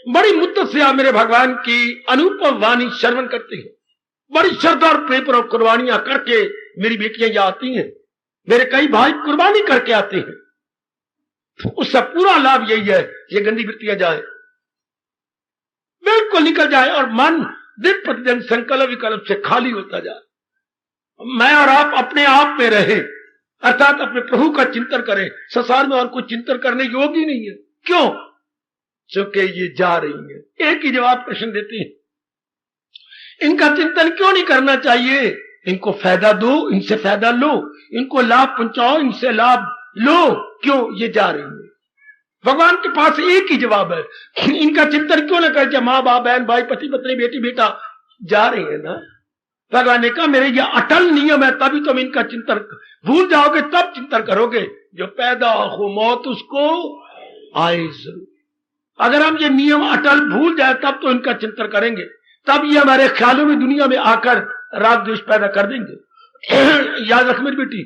बड़ी मुद्दत से आप मेरे भगवान की अनुपम वाणी श्रवण करते हैं, बड़ी श्रद्धा और प्रेम और कुर्बानियां करके मेरी बेटियां यहां आती हैं, मेरे कई भाई कुर्बानी करके आते हैं। उसका पूरा लाभ यही है, ये गंदी वृत्तियां जाए, बिल्कुल निकल जाए और मन दिन प्रतिदिन संकल्प विकल्प से खाली होता जाए। मैं और आप अपने आप में रहे, अर्थात अपने प्रभु का चिंतन करें। संसार में और कोई चिंतन करने योग्य ही नहीं है। क्यों? चूंकि ये जा रही है। एक ही जवाब कृष्ण देते हैं, इनका चिंतन क्यों नहीं करना चाहिए? इनको फायदा दो, इनसे फायदा लो, इनको लाभ पहुंचाओ, इनसे लाभ लो। क्यों? ये जा रही है। भगवान के पास एक ही जवाब है, इनका चिंतन क्यों ना करते? माँ बाप बहन भाई पति पत्नी बेटी बेटा जा रही है ना। भगवान ने कहा मेरे ये अटल नियम है, तभी तुम इनका चिंतन भूल जाओगे तब चिंतन करोगे। जो पैदा हो मौत उसको आए जरूर। अगर हम ये नियम अटल भूल जाए तब तो इनका चिंतन करेंगे, तब ये हमारे ख्यालों में दुनिया में आकर राग द्वेष पैदा कर देंगे। याद रख मेरी बेटी,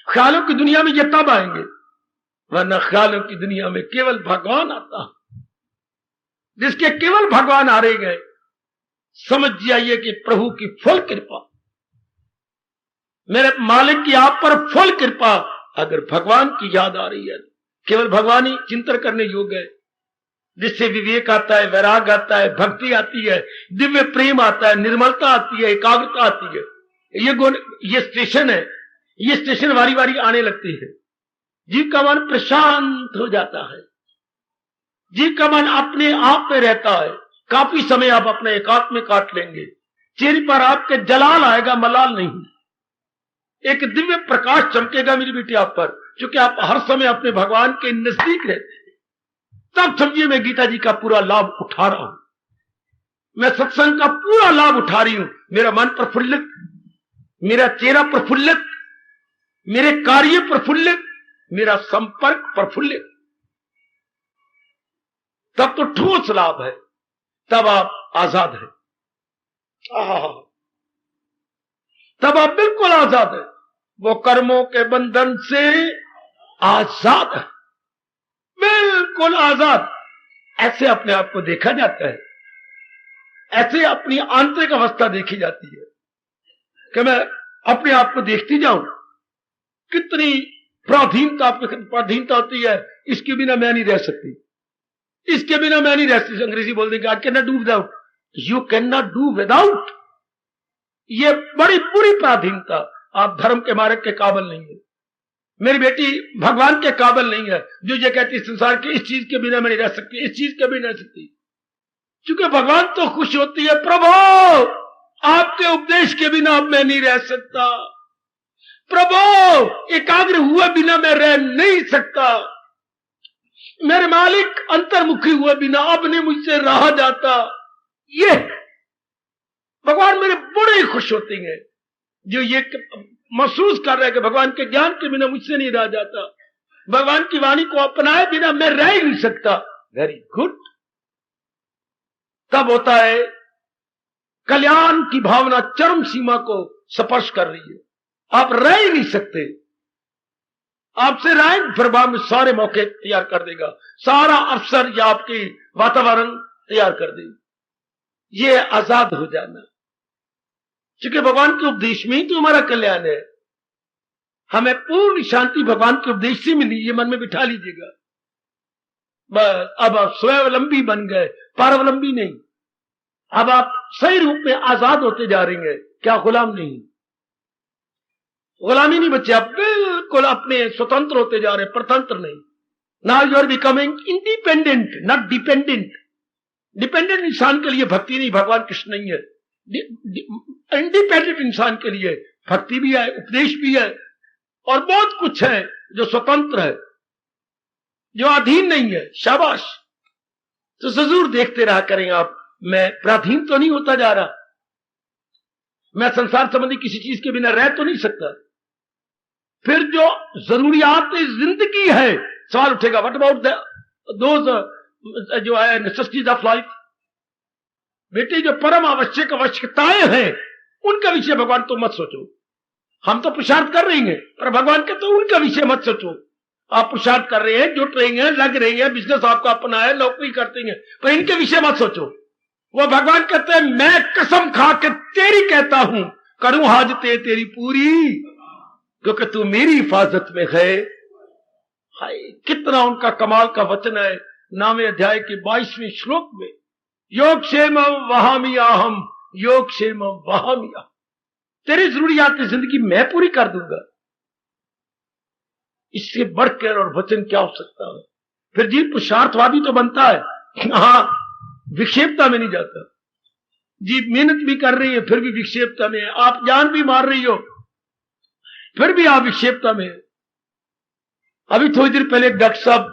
ख्यालों की दुनिया में ये तब आएंगे, वरना ख्यालों की दुनिया में केवल भगवान आता। जिसके केवल भगवान आ रहे गए, समझ जाइए कि प्रभु की फुल कृपा, मेरे मालिक की आप पर फुल कृपा। अगर भगवान की याद आ रही है, केवल भगवान ही चिंतन करने योग्य है, जिससे विवेक आता है, वैराग आता है, भक्ति आती है, दिव्य प्रेम आता है, निर्मलता आती है, एकाग्रता आती है। ये गुण, ये स्टेशन है, ये स्टेशन वारी वारी आने लगती है। जीव का मन प्रशांत हो जाता है, जीव का मन अपने आप में रहता है। काफी समय आप अपने एकांत में काट लेंगे, चेहरे पर आपके जलाल आएगा, मलाल नहीं। एक दिव्य प्रकाश चमकेगा मेरी बेटी आप पर, क्योंकि आप हर समय अपने भगवान के नजदीक रहते हैं। तब समझिए मैं गीता जी का पूरा लाभ उठा रहा हूं, मैं सत्संग का पूरा लाभ उठा रही हूं। मेरा मन प्रफुल्लित, मेरा चेहरा प्रफुल्लित, मेरे कार्य प्रफुल्लित, मेरा संपर्क प्रफुल्लित। तब तो ठोस लाभ है, तब आप आजाद हैं, तब आप बिल्कुल आजाद हैं। वो कर्मों के बंधन से आजाद है, बिल्कुल आजाद। ऐसे अपने आप को देखा जाता है, ऐसे अपनी आंतरिक अवस्था देखी जाती है कि मैं अपने आप को देखती जाऊं, कितनी पराधीनता होती है। इसके बिना मैं नहीं रह सकती, इसके बिना मैं नहीं रह सकती। अंग्रेजी बोल देंगे I can not do without, you can not do without. ये बड़ी बुरी पराधीनता। आप धर्म के मार्ग के काबिल नहीं है, मेरी बेटी भगवान के काबिल नहीं है, जो ये कहती संसार के इस चीज के बिना मैं नहीं रह सकती, इस चीज के बिना नहीं सकती। क्योंकि भगवान तो खुश होती है, प्रभु आपके उपदेश के बिना अब मैं नहीं रह सकता, प्रभु एकाग्र हुए बिना मैं रह नहीं सकता, मेरे मालिक अंतर्मुखी हुए बिना अब नहीं मुझसे रहा जाता। ये भगवान मेरे बड़े खुश होते हैं, जो ये महसूस कर रहे हैं कि भगवान के ज्ञान के बिना मुझसे नहीं रहा जाता, भगवान की वाणी को अपनाए बिना मैं रह ही नहीं सकता। Very good. तब होता है कल्याण की भावना चरम सीमा को स्पर्श कर रही है, आप रह ही नहीं सकते। आपसे राय प्रभाव में सारे मौके तैयार कर देगा, सारा अवसर या आपकी वातावरण तैयार कर देगा। ये आजाद हो जाना, क्योंकि भगवान के उपदेश में ही तो हमारा कल्याण है। हमें पूर्ण शांति भगवान के उपदेश से मिली, ये मन में बिठा लीजिएगा। बस अब आप स्वावलंबी बन गए, पारावलंबी नहीं। अब आप सही रूप में आजाद होते जा रहे हैं, क्या गुलाम नहीं, गुलामी नहीं बच्चे, आप बिल्कुल अपने स्वतंत्र होते जा रहे हैं, परतंत्र नहीं। Now you are becoming independent, not dependent. Dependent इंसान के लिए भक्ति नहीं, भगवान कृष्ण नहीं है। इंडिपेंडेंट इंसान के लिए भक्ति भी है, उपदेश भी है, और बहुत कुछ है जो स्वतंत्र है, जो अधीन नहीं है। शाबाश। तो जरूर देखते रहा करें आप, मैं पराधीन तो नहीं होता जा रहा, मैं संसार संबंधी किसी चीज के बिना रह तो नहीं सकता। फिर जो जरूरियात जिंदगी है, सवाल उठेगा व्हाट अबाउट दोज जो है नेसेसिटीज ऑफ लाइफ। बेटे जो परम आवश्यक आवश्यकताएं हैं, उनका विषय भगवान तो मत सोचो। हम तो पुरुषार्थ कर रहे हैं, पर भगवान के तो उनका विषय मत सोचो। आप पुरुषार्थ कर रहे हैं, जुट रहे हैं, लग रहे हैं, बिजनेस आपका अपना है, नौकरी करते हैं, पर इनके विषय मत सोचो। वो भगवान कहते हैं मैं कसम खा के तेरी कहता हूं, करूं हाजते तेरी पूरी, क्योंकि तू मेरी हिफाजत में है। हाय कितना उनका कमाल का वचन है 9वें अध्याय के 22वें श्लोक में, योग क्षेम वहामी आहम, योग क्षेम वहामी आहम। तेरी जरूरियात जिंदगी मैं पूरी कर दूंगा। इससे बढ़कर और वचन क्या हो सकता है। फिर जी पुरुषार्थवादी तो बनता है, हाँ विक्षेपता में नहीं जाता जी। मेहनत भी कर रही है फिर भी विक्षेपता में है, आप जान भी मार रही हो फिर भी आप विक्षेपता में है। अभी थोड़ी देर पहले एक डॉक्टर साहब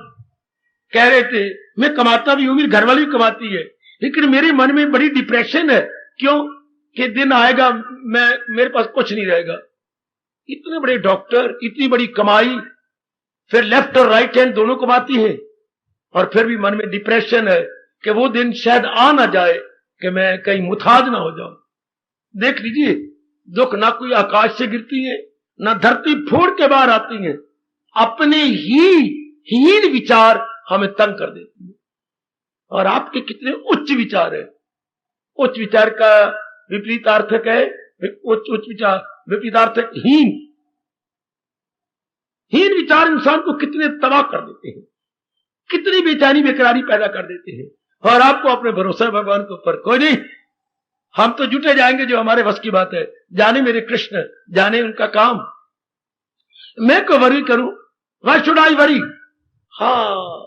कह रहे थे मैं कमाता भी हूं, मेरी घरवाली भी कमाती है, लेकिन मेरे मन में बड़ी डिप्रेशन है। क्यों? कि दिन आएगा मेरे पास कुछ नहीं रहेगा। इतने बड़े डॉक्टर, इतनी बड़ी कमाई, फिर लेफ्ट और राइट हैंड दोनों कमाती है, और फिर भी मन में डिप्रेशन है कि वो दिन शायद आ ना जाए कि मैं कहीं मुताज ना हो जाऊं। देख लीजिए, दुख ना कोई आकाश से गिरती है ना धरती फोड़ के बाहर आती है, अपने ही हीन विचार हमें तंग कर देती है। और आपके कितने उच्च विचार है। उच्च विचार का विपरीतार्थक है, उच्च विचार विपरीतार्थक हीन। हीन विचार इंसान को कितने तबाह कर देते हैं, कितनी बेचैनी बेकरारी पैदा कर देते हैं। और आपको अपने भरोसा है भगवान के ऊपर, कोई नहीं, हम तो जुटे जाएंगे जो हमारे वश की बात है। जाने मेरे कृष्ण, जाने उनका काम, मैं क्यों वरी करूं, व्हाई शुड आई वरी। हाँ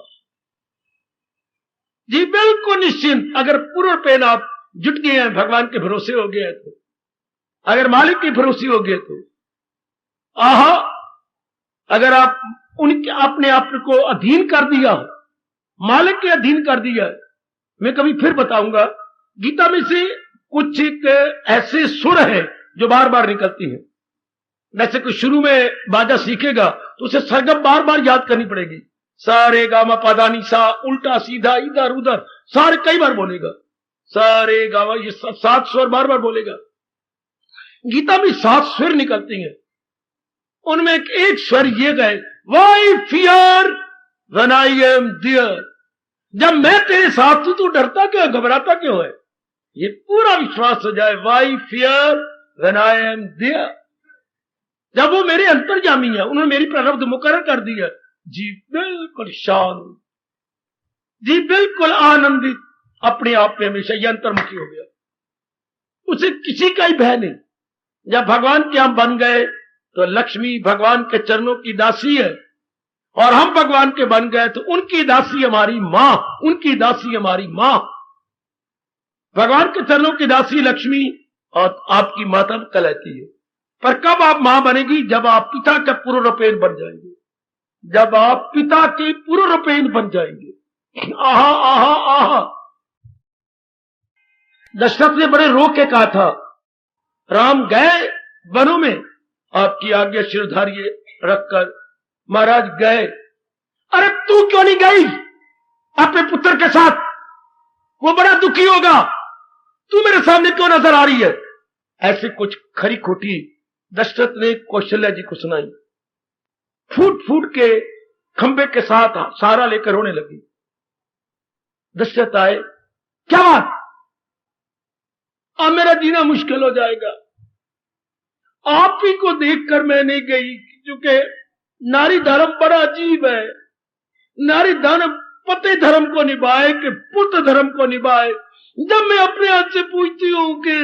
जी, बिल्कुल निश्चिंत। अगर पूर्ण पेन आप जुट गए हैं, भगवान के भरोसे हो गए तो, अगर मालिक के भरोसे हो गए तो, आहा, अगर आप उनके अपने आप को अधीन कर दिया, मालिक के अधीन कर दिया। मैं कभी फिर बताऊंगा, गीता में से कुछ एक ऐसे सुर है जो बार बार निकलती है। जैसे कोई शुरू में बाजा सीखेगा तो उसे सरगम बार बार याद करनी पड़ेगी। सारे गामा पादानी सा, उल्टा सीधा इधर उधर सारे कई बार बोलेगा, सारे गामा, ये 7 स्वर बार बार बोलेगा। गीता में 7 स्वर निकलती हैं, उनमें एक स्वर ये गए, why fear when I am there. जब मैं तेरे साथ हूं तो डरता क्यों, घबराता क्यों है। ये पूरा विश्वास हो जाए, why fear when I am there. जब वो मेरे अंतर्यामी है, उन्होंने मेरी प्रारब्ध मुकर्रर कर दी है, जी बिल्कुल शांत, जी बिल्कुल आनंदित, अपने आप में हमेशा ये अंतर्मुखी हो गया, उसे किसी का ही भय नहीं। जब भगवान के हम बन गए तो लक्ष्मी भगवान के चरणों की दासी है, और हम भगवान के बन गए तो उनकी दासी हमारी मां, उनकी दासी हमारी मां। भगवान के चरणों की दासी लक्ष्मी और आपकी माता कहलाती है। पर कब आप मां बनेगी, जब आप पिता के पूर्ण रूपेण बन जाएंगे, जब आप पिता के पूर्ण रूपेण बन जाएंगे। आहा आहा आहा। दशरथ ने बड़े रो के कहा था, राम गए वनों में, आपकी आज्ञा शिरधारिये रखकर महाराज गए। अरे तू क्यों नहीं गई अपने पुत्र के साथ, वो बड़ा दुखी होगा, तू मेरे सामने क्यों नजर आ रही है। ऐसे कुछ खरी खोटी दशरथ ने कौशल्या जी को सुनाई। फूट फूट के खंबे के साथ सहारा लेकर रोने लगी। दशरथ आए, क्या बात, अब मेरा जीना मुश्किल हो जाएगा। आप ही को देखकर मैं नहीं गई, क्योंकि नारी धर्म बड़ा अजीब है। नारी धर्म पति धर्म को निभाए कि पुत्र धर्म को निभाए। जब मैं अपने हाथ से पूछती हूं कि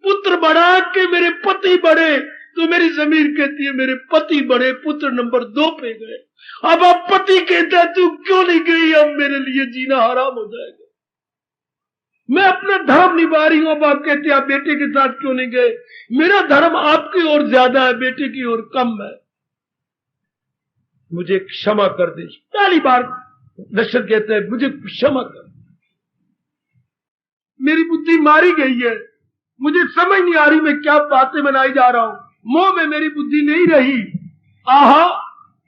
पुत्र बढ़ा कि मेरे पति बढ़े, तो मेरी जमीर कहती है मेरे पति बढ़े, पुत्र नंबर 2 पे गए। अब आप पति कहता है तू क्यों नहीं गई, अब मेरे लिए जीना हराम हो जाएगा। मैं अपना धर्म निभा रही हूं, अब आप कहते हैं आप बेटे के साथ क्यों नहीं गए। मेरा धर्म आपकी ओर ज्यादा है, बेटे की ओर कम है, मुझे क्षमा कर दे। पहली बार दशरथ कहते हैं मुझे क्षमा कर, मेरी बुद्धि मारी गई है, मुझे समझ नहीं आ रही मैं क्या बातें बनाई जा रहा हूं, मोह में मेरी बुद्धि नहीं रही। आहा,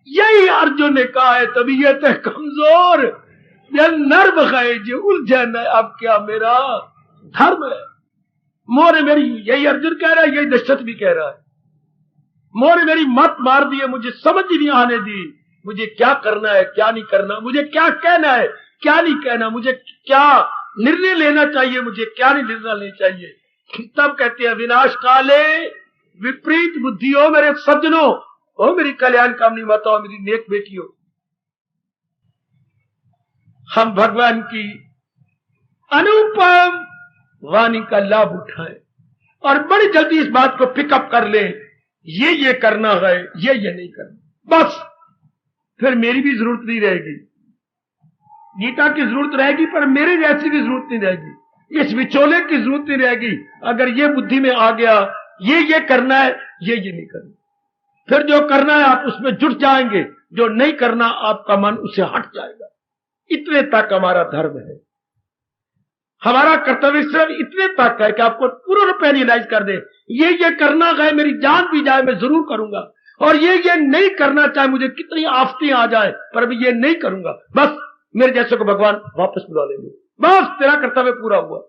यही अर्जुन ने कहा है, तबीयत है कमजोर, नर्व है जो उलझन है, अब क्या मेरा धर्म है। मोह ने मेरी, यही अर्जुन कह रहा है, यही दशरथ भी कह रहा है, मोह ने मेरी मत मार दी है, मुझे समझ ही नहीं आने दी, मुझे क्या करना है क्या नहीं करना, मुझे क्या कहना है क्या नहीं कहना, मुझे क्या निर्णय लेना चाहिए, मुझे क्या नहीं निर्णय लेना चाहिए। तब कहते हैं विनाश काले विपरीत बुद्धि हो मेरे सज्जनों, ओ मेरी कल्याण कामनी माताओं, मेरी नेक बेटियों, हम भगवान की अनुपम वाणी का लाभ उठाएं और बड़ी जल्दी इस बात को पिकअप कर ले, ये करना है, ये नहीं करना, बस फिर मेरी भी जरूरत नहीं रहेगी। गीता की जरूरत रहेगी, पर मेरे जैसी की जरूरत नहीं रहेगी, इस विचोले की जरूरत नहीं रहेगी। अगर ये बुद्धि में आ गया ये करना है, ये नहीं करना, फिर जो करना है आप उसमें जुट जाएंगे, जो नहीं करना आपका मन उससे हट जाएगा। इतने तक हमारा धर्म है। हमारा कर्तव्य सिर्फ इतने तक है कि आपको पूर्ण रूप में रियलाइज कर दे, ये करना है, मेरी जान भी जाए मैं जरूर करूंगा, और ये नहीं करना, चाहे मुझे कितनी आफतें आ जाए, पर अभी ये नहीं करूंगा। बस मेरे जैसे को भगवान वापस बुला लेंगे, बस तेरा कर्तव्य पूरा हुआ।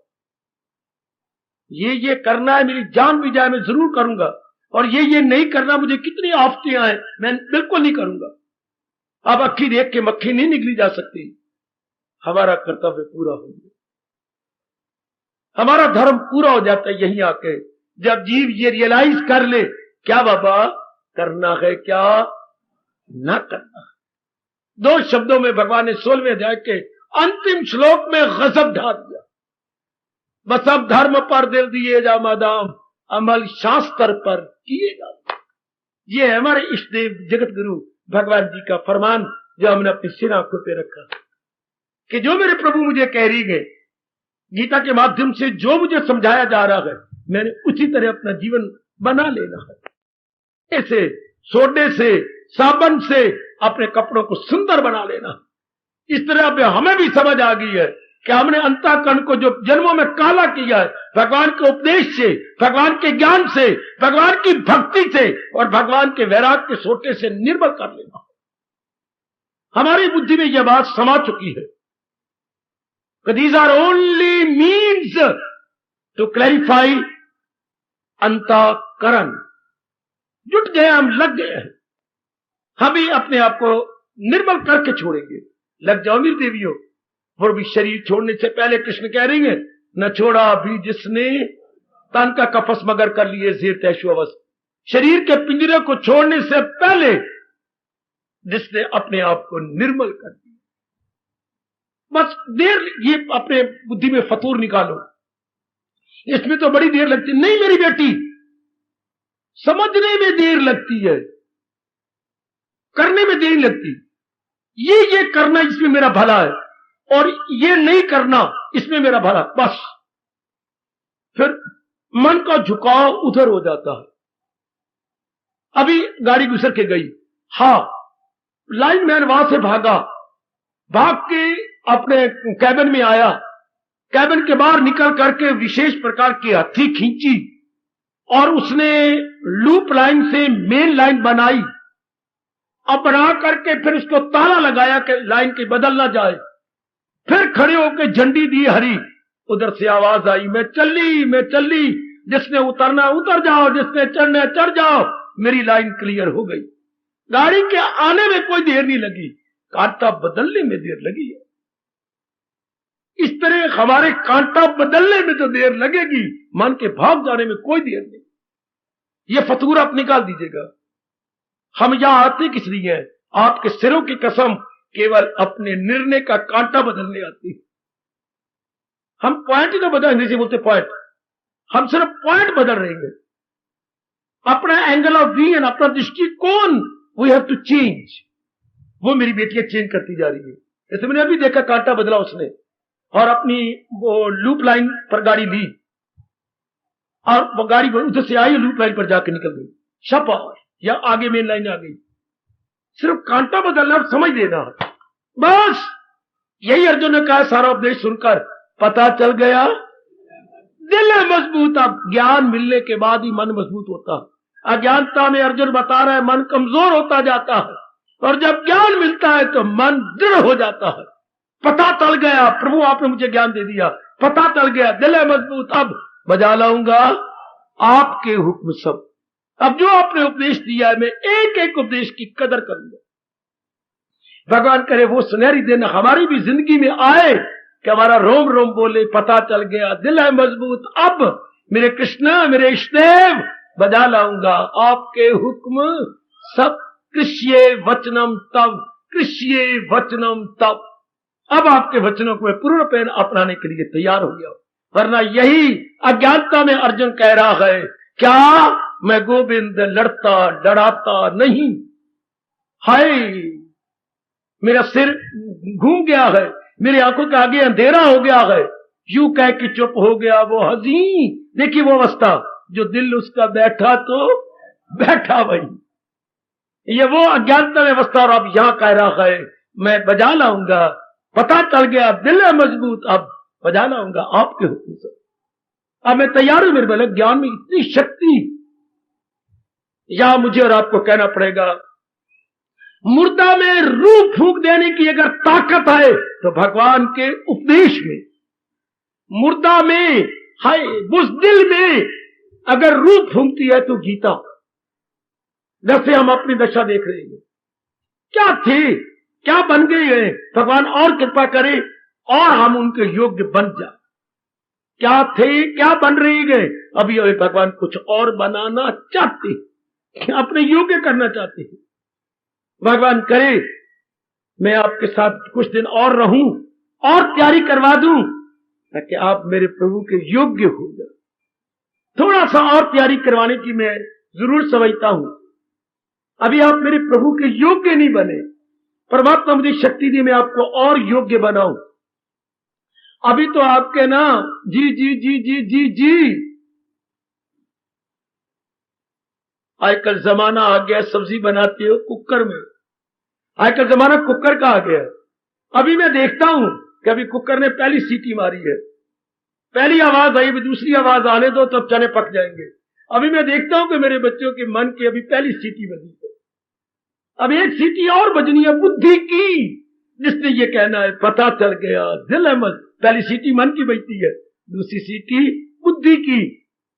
ये करना है, मेरी जान भी जाए मैं जरूर करूंगा, और ये नहीं करना, मुझे कितनी आफतें आए मैं बिल्कुल नहीं करूंगा। अब अक्खी देख के मक्खी नहीं निकली जा सकती। हमारा कर्तव्य पूरा हो गया, हमारा धर्म पूरा हो जाता है यहीं आके, जब जीव ये रियलाइज कर ले, क्या बाबा करना है, क्या ना करना है। 2 शब्दों में भगवान ने 16वें अध्याय के अंतिम श्लोक में गजब ढा दिया। बस अब धर्म पर दिल दिए जा मादाम, अमल शास्त्र पर किएगा। ये है हमारे इष्ट देव जगत गुरु भगवान जी का फरमान, जो हमने अपनी सिर आंखों पे रखा, कि जो मेरे प्रभु मुझे कह रही गए, गीता के माध्यम से जो मुझे समझाया जा रहा है, मैंने उसी तरह अपना जीवन बना लेना है। ऐसे सोडे से, साबन से अपने कपड़ों को सुंदर बना लेना। इस तरह अब हमें भी समझ आ गई है कि हमने अंतःकरण को जो जन्मों में काला किया है, भगवान के उपदेश से, भगवान के ज्ञान से, भगवान की भक्ति से और भगवान के वैराग के सोटे से निर्मल कर लेना। हमारी बुद्धि में यह बात समा चुकी है। These are only means to clarify अंतःकरण। जुट गए, हम लग गए हैं, हम ही अपने आप को निर्मल करके छोड़ेंगे। लग जाओ मेरी देवियों। और भी शरीर छोड़ने से पहले कृष्ण कह रही है, न छोड़ा भी जिसने तन का कफस मगर कर लिए जेर तैशु अवस्था। शरीर के पिंजरे को छोड़ने से पहले जिसने अपने आप को निर्मल कर दिया। बस देर, ये अपने बुद्धि में फतूर निकालो, इसमें तो बड़ी देर लगती नहीं मेरी बेटी, समझने में देर लगती है, करने में देर लगती। ये करना इसमें मेरा भला है, और ये नहीं करना इसमें मेरा भला, बस फिर मन का झुकाव उधर हो जाता है। अभी गाड़ी गुजर के गई, हाँ लाइनमैन वहां से भाग के अपने कैबिन में आया, कैबिन के बाहर निकल करके विशेष प्रकार की हथी खींची और उसने लूप लाइन से मेन लाइन बनाई। अब बना करके फिर उसको ताला लगाया कि लाइन की बदल ना जाए। फिर खड़े होकर झंडी दी हरी, उधर से आवाज आई, मैं चली, जिसने उतरना उतर जाओ, जिसने चढ़ना चढ़ जाओ। मेरी लाइन क्लियर हो गई। गाड़ी के आने में कोई देर नहीं लगी, कांटा बदलने में देर लगी है। इस तरह हमारे कांटा बदलने में तो देर लगेगी, मन के भाग जाने में कोई देर नहीं। ये फतूर आप निकाल दीजिएगा। हम यहां आते किस लिए हैं? आपके सिरों की कसम, केवल अपने निर्णय का कांटा बदलने आती है। हम पॉइंट ही तो बदल, अंग्रेजी बोलते पॉइंट, हम सिर्फ पॉइंट बदल रहे हैं। अपना एंगल ऑफ व्यू, अपना दृष्टिकोण वी हैव टू चेंज। वो मेरी बेटियां चेंज करती जा रही है। जैसे मैंने अभी देखा, कांटा बदला उसने और अपनी वो लूप लाइन पर गाड़ी ली और वो गाड़ी उधर से आई, लूप लाइन पर जाकर निकल गई, शाबाश, या आगे मेन लाइन आ गई। सिर्फ कांटा बदलना और समझ लेना, बस यही अर्जुन ने कहा। सारा उपदेश सुनकर पता चल गया, दिल है मजबूत। अब ज्ञान मिलने के बाद ही मन मजबूत होता है। अज्ञानता में अर्जुन बता रहा है मन कमजोर होता जाता है, और जब ज्ञान मिलता है तो मन दृढ़ हो जाता है। पता चल गया, प्रभु आपने मुझे ज्ञान दे दिया, पता चल गया, दिल है मजबूत, अब बजा लाऊंगा आपके हुक्म सब। अब जो आपने उपदेश दिया है, मैं एक एक उपदेश की कदर करूंगा। भगवान करे वो सुनहरी दिन हमारी भी जिंदगी में आए कि हमारा रोम रोम बोले, पता चल गया, दिल है मजबूत, अब मेरे कृष्ण, मेरे इष्टदेव, बजा लाऊंगा आपके हुक्म सब। कृष्ये वचनम तब, कृष्ये वचनम तब। अब आपके वचनों को मैं पूर्ण पेन अपनाने के लिए तैयार हो गया। वरना यही अज्ञानता में अर्जुन कह रहा है, क्या मैं गोविंद लड़ता डराता नहीं? हाय, मेरा सिर घूम गया है, मेरी आंखों के आगे अंधेरा हो गया है, यूं कह के चुप हो गया वो हजी। देखिए वो अवस्था, जो दिल उसका बैठा तो बैठा वही। ये वो अज्ञानता में अवस्था। और अब यहां कह रहा है मैं बजा लाऊंगा, पता चल गया दिल है मजबूत, अब बजा लाऊंगा आपके हुक्म से। अब मैं तैयार हूं, मेरे भले ज्ञान में इतनी शक्ति। यहां मुझे और आपको कहना पड़ेगा, मुर्दा में रूह फूंक देने की अगर ताकत है तो भगवान के उपदेश में, मुर्दा में है बुज़दिल में अगर रूह फूंकती है तो गीता। जैसे हम अपनी दशा देख रहे हैं, क्या थे क्या बन गए हैं, भगवान और कृपा करे और हम उनके योग्य बन जाए। क्या थे क्या बन रहे गए, अभी अभी भगवान कुछ और बनाना चाहते, अपने योग्य करना चाहते हैं। भगवान करे मैं आपके साथ कुछ दिन और रहूं और तैयारी करवा दूं ताकि आप मेरे प्रभु के योग्य हो जाए। थोड़ा सा और तैयारी करवाने की मैं जरूर समझता हूं। अभी आप मेरे प्रभु के योग्य नहीं बने, परमात्मा मुझे शक्ति दी मैं आपको और योग्य बनाऊं। अभी तो आपके ना जी जी जी जी जी जी। आजकल जमाना आ गया सब्जी बनाते हो कुकर में, आजकल जमाना कुकर का आ गया। अभी मैं देखता हूं कि अभी कुकर ने पहली सीटी मारी है, पहली आवाज आई, दूसरी आवाज आने दो तब चने पक जाएंगे। अभी मैं देखता हूं कि मेरे बच्चों के मन की अभी पहली सीटी बजी है, अब एक सीटी और बजनी है बुद्धि की, जिसने ये कहना है पता चल गया दिल अहमद। पहली सीटी मन की बजती है, दूसरी सीटी बुद्धि की,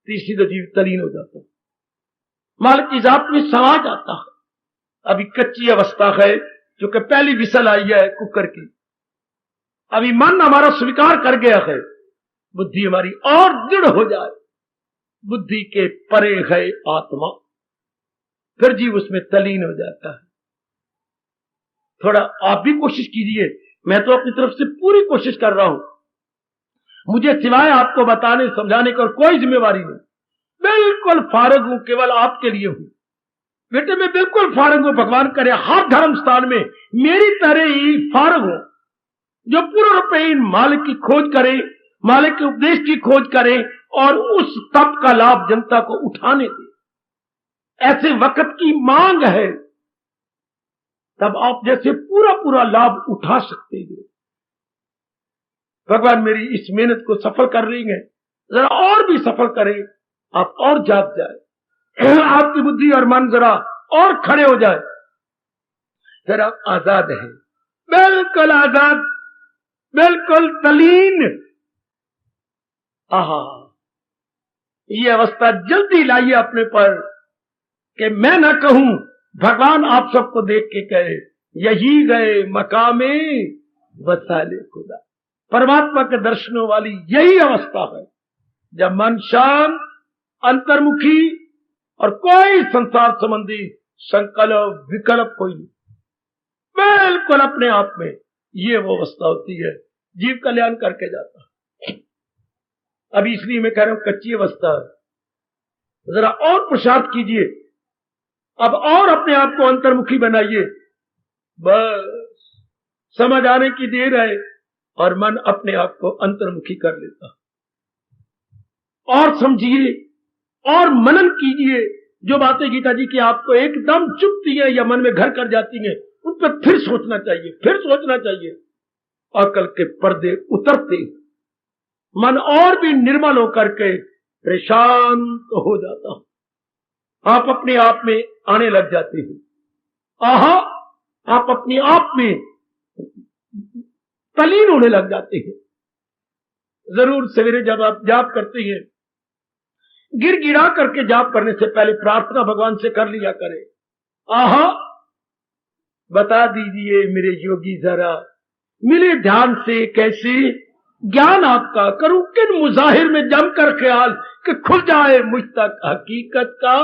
तीसरी तो जीव तलीन हो जाता है, मालिक की जात में समा जाता है। अभी कच्ची अवस्था है, जो कि पहली विसल आई है कुकर की। अभी मन हमारा स्वीकार कर गया है, बुद्धि हमारी और दृढ़ हो जाए। बुद्धि के परे है आत्मा, फिर जीव उसमें तलीन हो जाता है। थोड़ा आप भी कोशिश कीजिए, मैं तो अपनी तरफ से पूरी कोशिश कर रहा हूं। मुझे सिवाय आपको बताने समझाने की और कोई जिम्मेवारी नहीं, बिल्कुल फारग हूं, केवल आपके लिए हूं। बेटे मैं बिल्कुल फारग हूं, भगवान करे हर धर्म स्थान में मेरी तरह ही फारग हूं, जो पूर्ण रूप में मालिक की खोज करे, मालिक के उपदेश की खोज करे और उस तप का लाभ जनता को उठाने दे। ऐसे वक्त की मांग है, तब आप जैसे पूरा पूरा लाभ उठा सकते हैं। भगवान मेरी इस मेहनत को सफल कर लेंगे, जरा और भी सफल करें, आप और जाग जाए, आपकी बुद्धि और मन जरा और खड़े हो जाए, जरा आजाद है, बिल्कुल आजाद, बिल्कुल तलीन। आहा, ये अवस्था जल्दी लाइए अपने पर कि मैं ना कहूं, भगवान आप सबको देख के कहे यही गए मकामे वसाले खुदा। परमात्मा के दर्शनों वाली यही अवस्था है, जब मन शांत, अंतर्मुखी और कोई संसार संबंधी संकल्प विकल्प कोई नहीं, बिल्कुल अपने आप में ये वो अवस्था होती है, जीव कल्याण करके जाता है। अभी इसलिए मैं कह रहा हूं कच्ची अवस्था है, जरा और पुरुषार्थ कीजिए, अब और अपने आप को अंतर्मुखी बनाइए। बस समझ आने की देर है और मन अपने आप को अंतर्मुखी कर लेता। और समझिए और मनन कीजिए, जो बातें गीता जी की आपको एकदम चुभती है या मन में घर कर जाती हैं, उन पर फिर सोचना चाहिए, फिर सोचना चाहिए। अकल के पर्दे उतरते मन और भी निर्मल होकर के प्रशांत हो जाता, आप अपने आप में आने लग जाते हैं। आहा, आप अपने आप में तलीन होने लग जाते हैं। जरूर सवेरे जब आप जाप करते हैं, गिड़गिड़ा करके जाप करने से पहले प्रार्थना भगवान से कर लिया करें। आहा, बता दीजिए मेरे योगी जरा, मिले ध्यान से कैसे ज्ञान आपका, करूं किन मुजाहिर में जमकर ख्याल कि खुल जाए मुझ तक हकीकत का।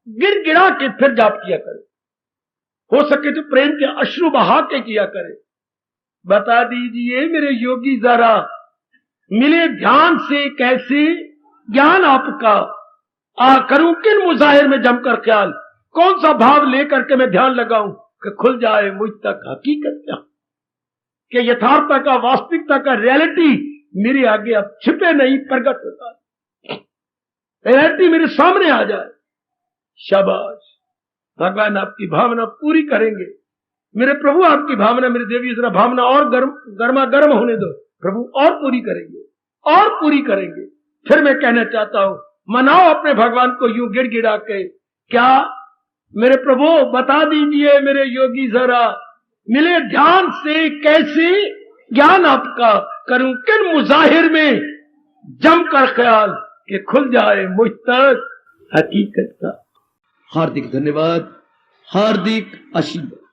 गिड़गिड़ा के फिर जाप किया करे, हो सके तो प्रेम के अश्रु बहा के किया करे। बता दीजिए मेरे योगी जरा, मिले ध्यान से कैसे ज्ञान आपका, करूं किन मुजाहिर में जमकर ख्याल, कौन सा भाव लेकर के मैं ध्यान लगाऊं कि खुल जाए मुझ तक हकीकत क्या। कि यथार्थता का, वास्तविकता का, रियलिटी मेरे आगे अब छिपे नहीं, प्रकट होता है, रियलिटी मेरे सामने आ जाए। शाबाश भगवान, आपकी भावना पूरी करेंगे। मेरे प्रभु आपकी भावना, मेरे देवी, जरा भावना और गर्मा गर्म होने दो प्रभु, और पूरी करेंगे, और पूरी करेंगे। फिर मैं कहना चाहता हूं, मनाओ अपने भगवान को यूं गिड़गिड़ा के, क्या मेरे प्रभु बता दीजिए मेरे योगी जरा, मिले ध्यान से कैसे ज्ञान आपका, करूं किन मुजाहिर में जमकर ख्याल कि खुल जाए मुझ तक हकीकत का। हार्दिक धन्यवाद, हार्दिक आशीर्वाद।